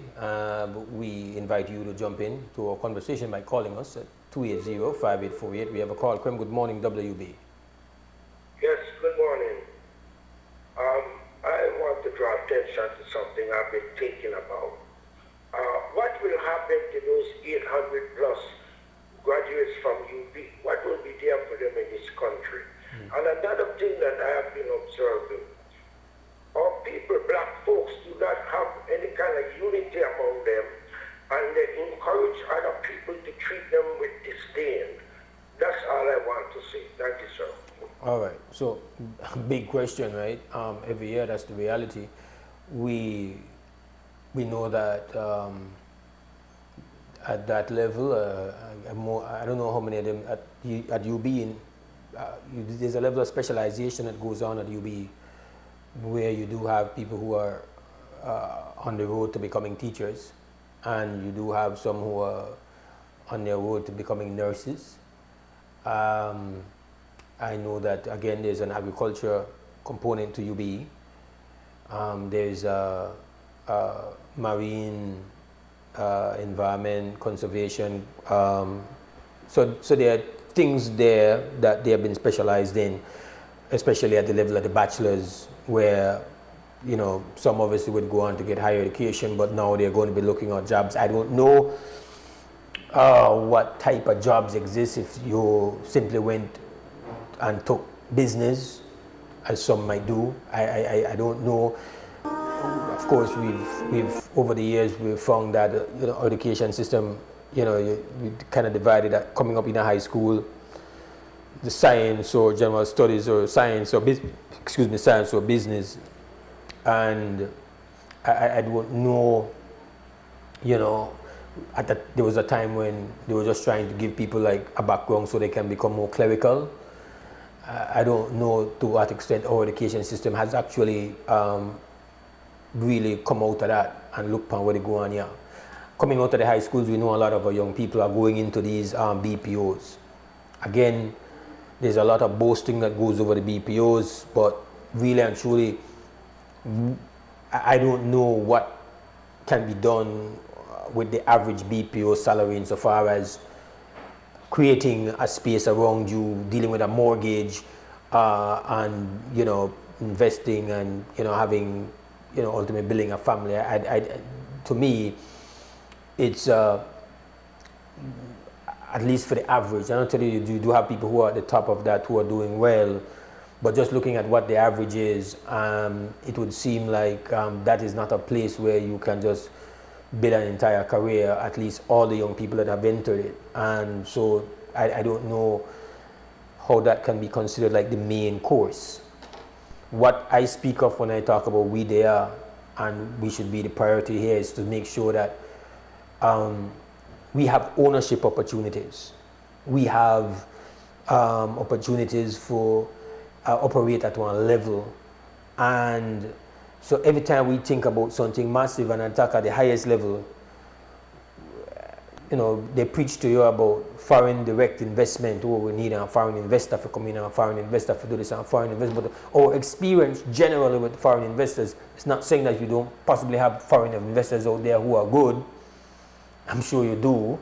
We invite you to jump in to our conversation by calling us at 280-5848. We have a call. Krem, good morning, WB. Yes, good morning. I want to draw attention to something I've been thinking about. What will happen to those 800 plus graduates from UB? What will be there for them in this country? And another thing that I have been observing, our people, black folks, do not have any kind of unity among them, and they encourage other people to treat them with disdain. That's all I want to say. Thank you, sir. All right. So, big question, right? Every year, that's the reality. We know that at that level, I don't know how many of them at UB. There's a level of specialization that goes on at UB, where you do have people who are on the road to becoming teachers, and you do have some who are on their road to becoming nurses. I know that, again, there's an agriculture component to UB. There's marine environment conservation. So there are things there that they have been specialized in, especially at the level of the bachelor's, where, you know, some obviously would go on to get higher education, but now they're going to be looking at jobs. I don't know what type of jobs exist if you simply went and took business, as some might do. I don't know. Of course, we've over the years we've found that our education system, we kind of divided that coming up in a high school, the science or general studies or science or science or business, and I don't know. There was a time when they were just trying to give people like a background so they can become more clerical. I don't know to what extent our education system has actually really come out of that and look upon where they go on here. Coming out of the high schools, we know a lot of our young people are going into these BPOs. Again, there's a lot of boasting that goes over the BPOs, but really and truly, I don't know what can be done with the average BPO salary insofar as creating a space around you, dealing with a mortgage, and investing and having ultimately building a family. To me, it's at least for the average. I don't tell you do have people who are at the top of that who are doing well, but just looking at what the average is, it would seem like that is not a place where you can just build an entire career, at least all the young people that have entered it. And so I don't know how that can be considered like the main course. What I speak of when I talk about we there and we should be the priority here is to make sure that we have ownership opportunities. We have opportunities for operate at one level. And so every time we think about something massive and attack at the highest level, they preach to you about foreign direct investment. Oh, we need a foreign investor for come in, a foreign investor for do this, and a foreign investor. But our experience generally with foreign investors is not saying that you don't possibly have foreign investors out there who are good. I'm sure you do.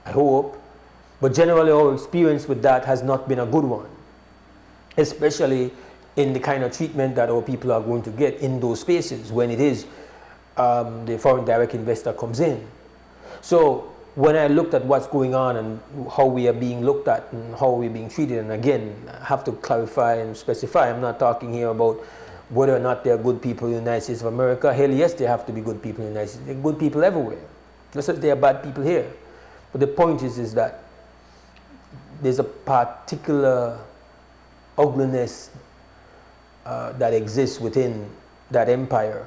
I hope. But generally our experience with that has not been a good one, especially in the kind of treatment that our people are going to get in those spaces when it is the foreign direct investor comes in. So when I looked at what's going on and how we are being looked at and how we're being treated, and again, I have to clarify and specify, I'm not talking here about whether or not there are good people in the United States of America. Hell yes, there have to be good people in the United States. There are good people everywhere. Not that there are bad people here. But the point is that there's a particular ugliness that exists within that empire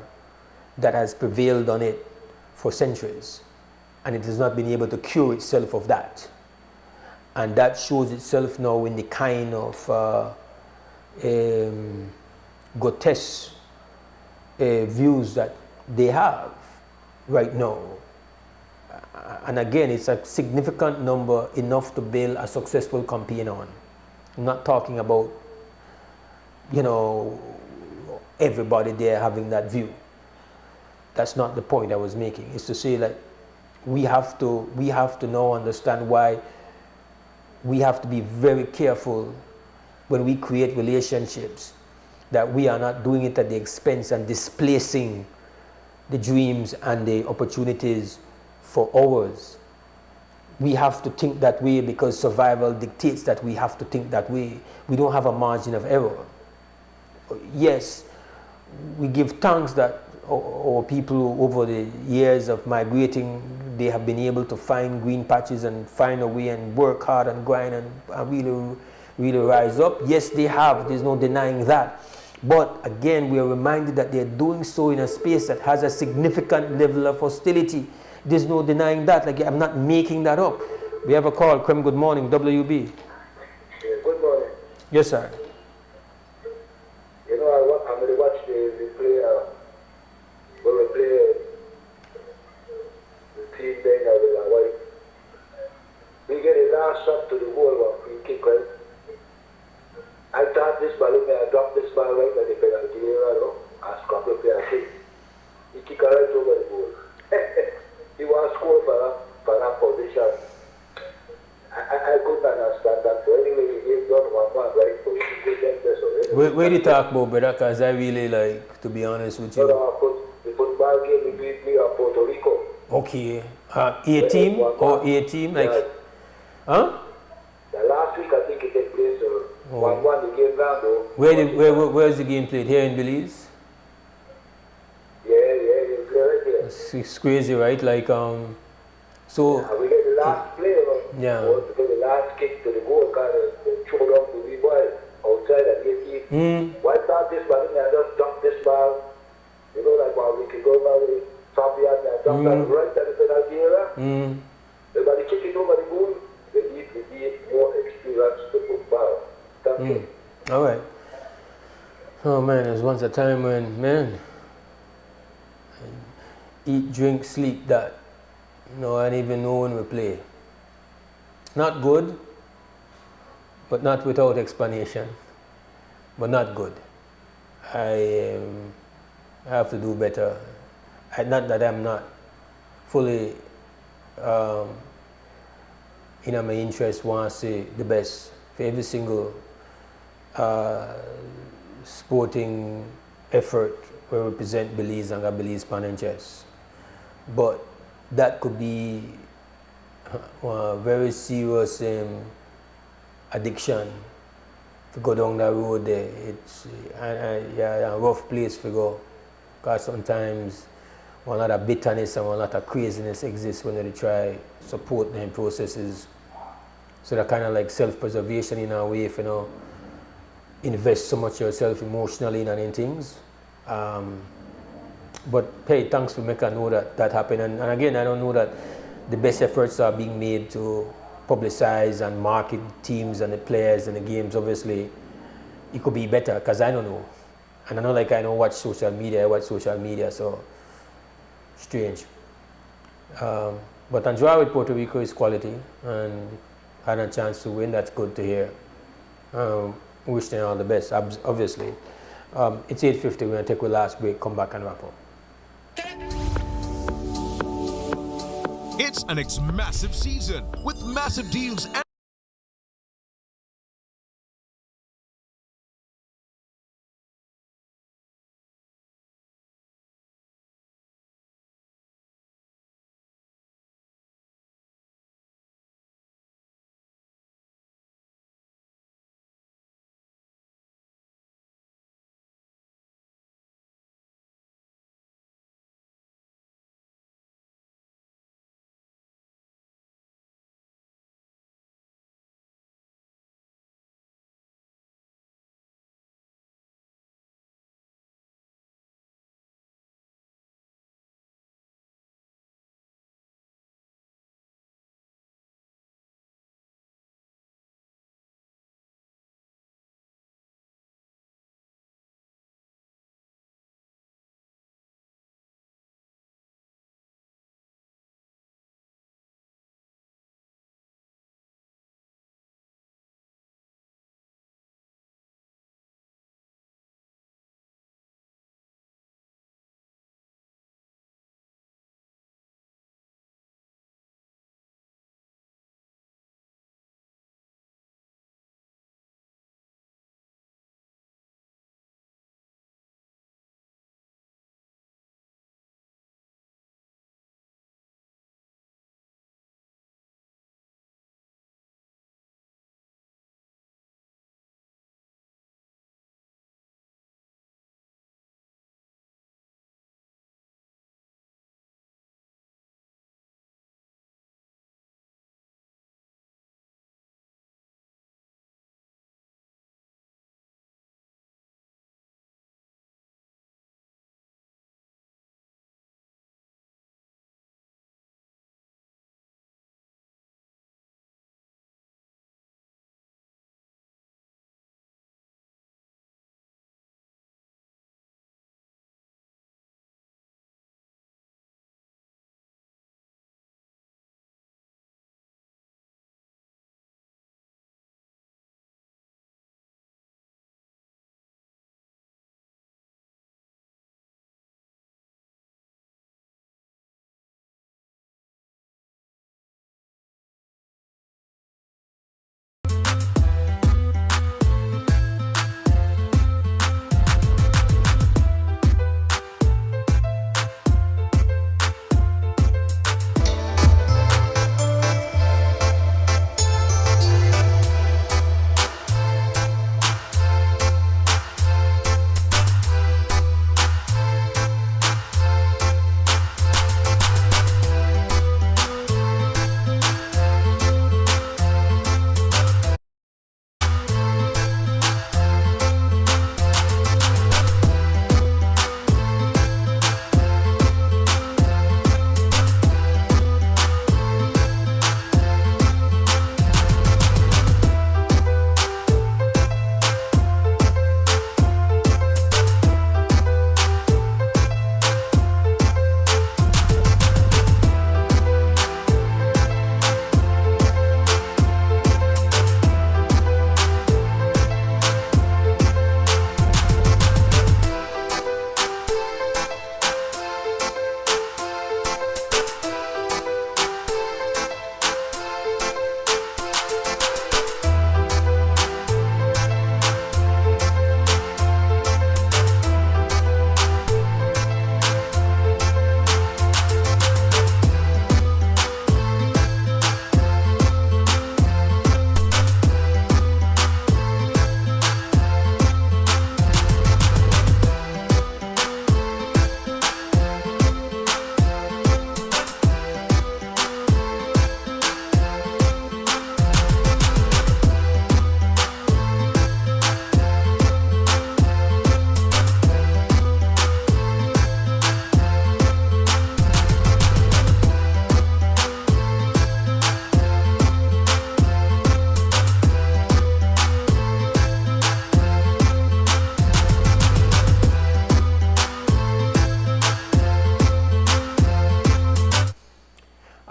that has prevailed on it for centuries, and it has not been able to cure itself of that. And that shows itself now in the kind of grotesque views that they have right now. And again, it's a significant number, enough to build a successful campaign on. I'm not talking about everybody there having that view. That's not the point I was making. It's to say, like, we have to now understand why we have to be very careful when we create relationships, that we are not doing it at the expense and displacing the dreams and the opportunities for ours. We have to think that way because survival dictates that we have to think that way. We don't have a margin of error. Yes, we give thanks that our people over the years of migrating, they have been able to find green patches and find a way and work hard and grind and really rise up. Yes, they have. There's no denying that. But again, we are reminded that they're doing so in a space that has a significant level of hostility. There's no denying that. Like, I'm not making that up. We have a call. Krem, good morning. WB. Yeah, good morning. Yes, sir. You know, I'm going to watch the play, when we play the team then with our wife. We get the last shot to the goal, one free kick, right? I thought this ball, I dropped this ball right at the penalty area, I scrap the player kick. He kick right over the goal. He was scored for that position. I couldn't understand that. So anyway, the game done 1-1, right? So we could get this already. Where do you talk about, brother? Because I really like, to be honest with you. The football game, we beat me at Puerto Rico. Okay. A team or A team? Like, huh? Last week, I think it took place 1-1, the game down though. Where's the game played? Here in Belize? Yeah, you play right here. It's crazy, right? Like, so. And we get the last play, Yeah. To get the last kick to the goal, kind of throw down to the boy outside at 18. Why start this ball? I just dump this ball. You know, like while we could go by the top yard, and I dump that right at the penalty area. Everybody kick it over the goal. They need more experience to football. Thank you. All right. Oh man, there's once a time when, man, eat, drink, sleep, that. I didn't even know when we play. Not good, but not without explanation. But not good. I have to do better. Not that I'm not fully in my interest, want to see the best for every single sporting effort we represent Belize and got Belize pan and chest. But that could be a very serious addiction to go down that road there. It's a rough place to go, because sometimes one lot of bitterness and one lot of craziness exists when they try support them processes. So that kind of like self-preservation in a way, if invest so much yourself emotionally in things. But hey, thanks for making I know that happened. And again, I don't know that the best efforts are being made to publicize and market teams and the players and the games. Obviously, it could be better, because I don't know. And I don't watch social media. I watch social media, so strange. But Andrea with Puerto Rico is quality, and had a chance to win. That's good to hear. Wish them all the best, obviously. It's 8:50. We're going to take our last break, come back and wrap up. It's an massive season with massive deals and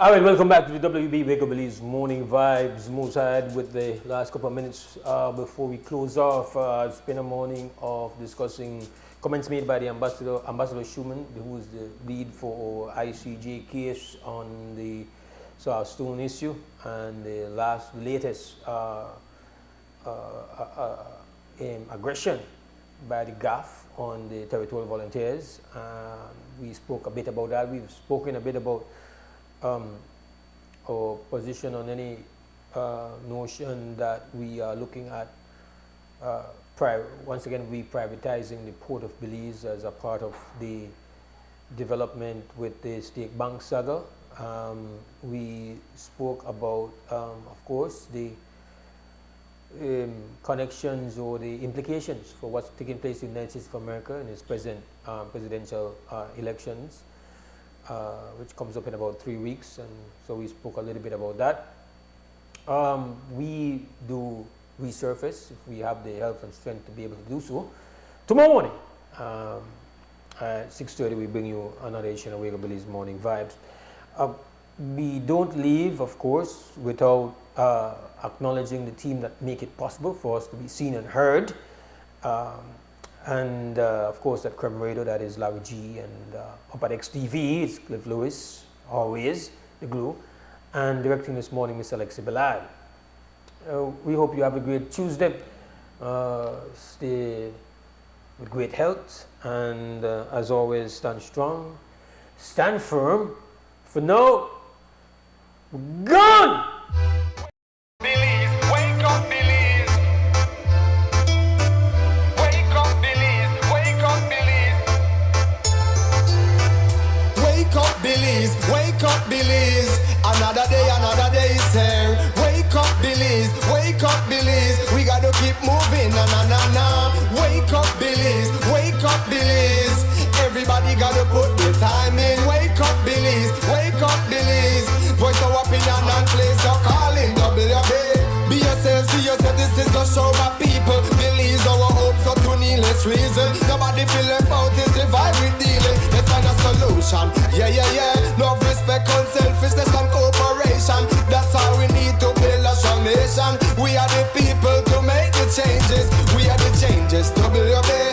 All right, welcome back to the WB Wake Up Belize Morning Vibes. Mose Hyde with the last couple of minutes before we close off. It's been a morning of discussing comments made by the Ambassador Schumann, who is the lead for ICJ case on the Stone issue, and the latest aggression by the GAF on the territorial volunteers. We spoke a bit about that. We've spoken a bit about our position on any notion that we are looking at once again reprivatizing the Port of Belize as a part of the development with the Stake Bank saga. We spoke about, of course, the connections or the implications for what's taking place in the United States of America in its present presidential elections, which comes up in about 3 weeks, and so we spoke a little bit about that. We do resurface if we have the health and strength to be able to do so. Tomorrow morning at 6:30 we bring you another edition of Wake Up Belize Morning Vibes. We don't leave, of course, without acknowledging the team that make it possible for us to be seen and heard. And of course at Creme Radio, that is Larry G, and up at XTV, it's Cliff Lewis, always, the glue, and directing this morning, Mr. Alexi Belal. We hope you have a great Tuesday. Stay with great health, and as always, stand strong, stand firm. For now, gone! Belize, wake up, Belize. Wake up, Belize. Wake up, Belize. Wake up, Belize. Wake up, Belize. Another day is here. Wake up, Belize. Wake up, Belize. We gotta keep moving. Na na na na. Wake up, Belize. Wake up, Belize. Everybody gotta put their time in. Wake up, Belize. Wake up, Belize. Voice our opinion and place your calling. WB. Be yourself, see yourself. This is a show of people. Belize our hopes up to needless reason. Nobody feel left out. It's the vibe we dealing. Let's find a solution. Yeah, yeah, yeah. Love, respect, unselfishness and cooperation. That's how we need to build a strong nation. We are the people to make the changes. We are the changes. WB.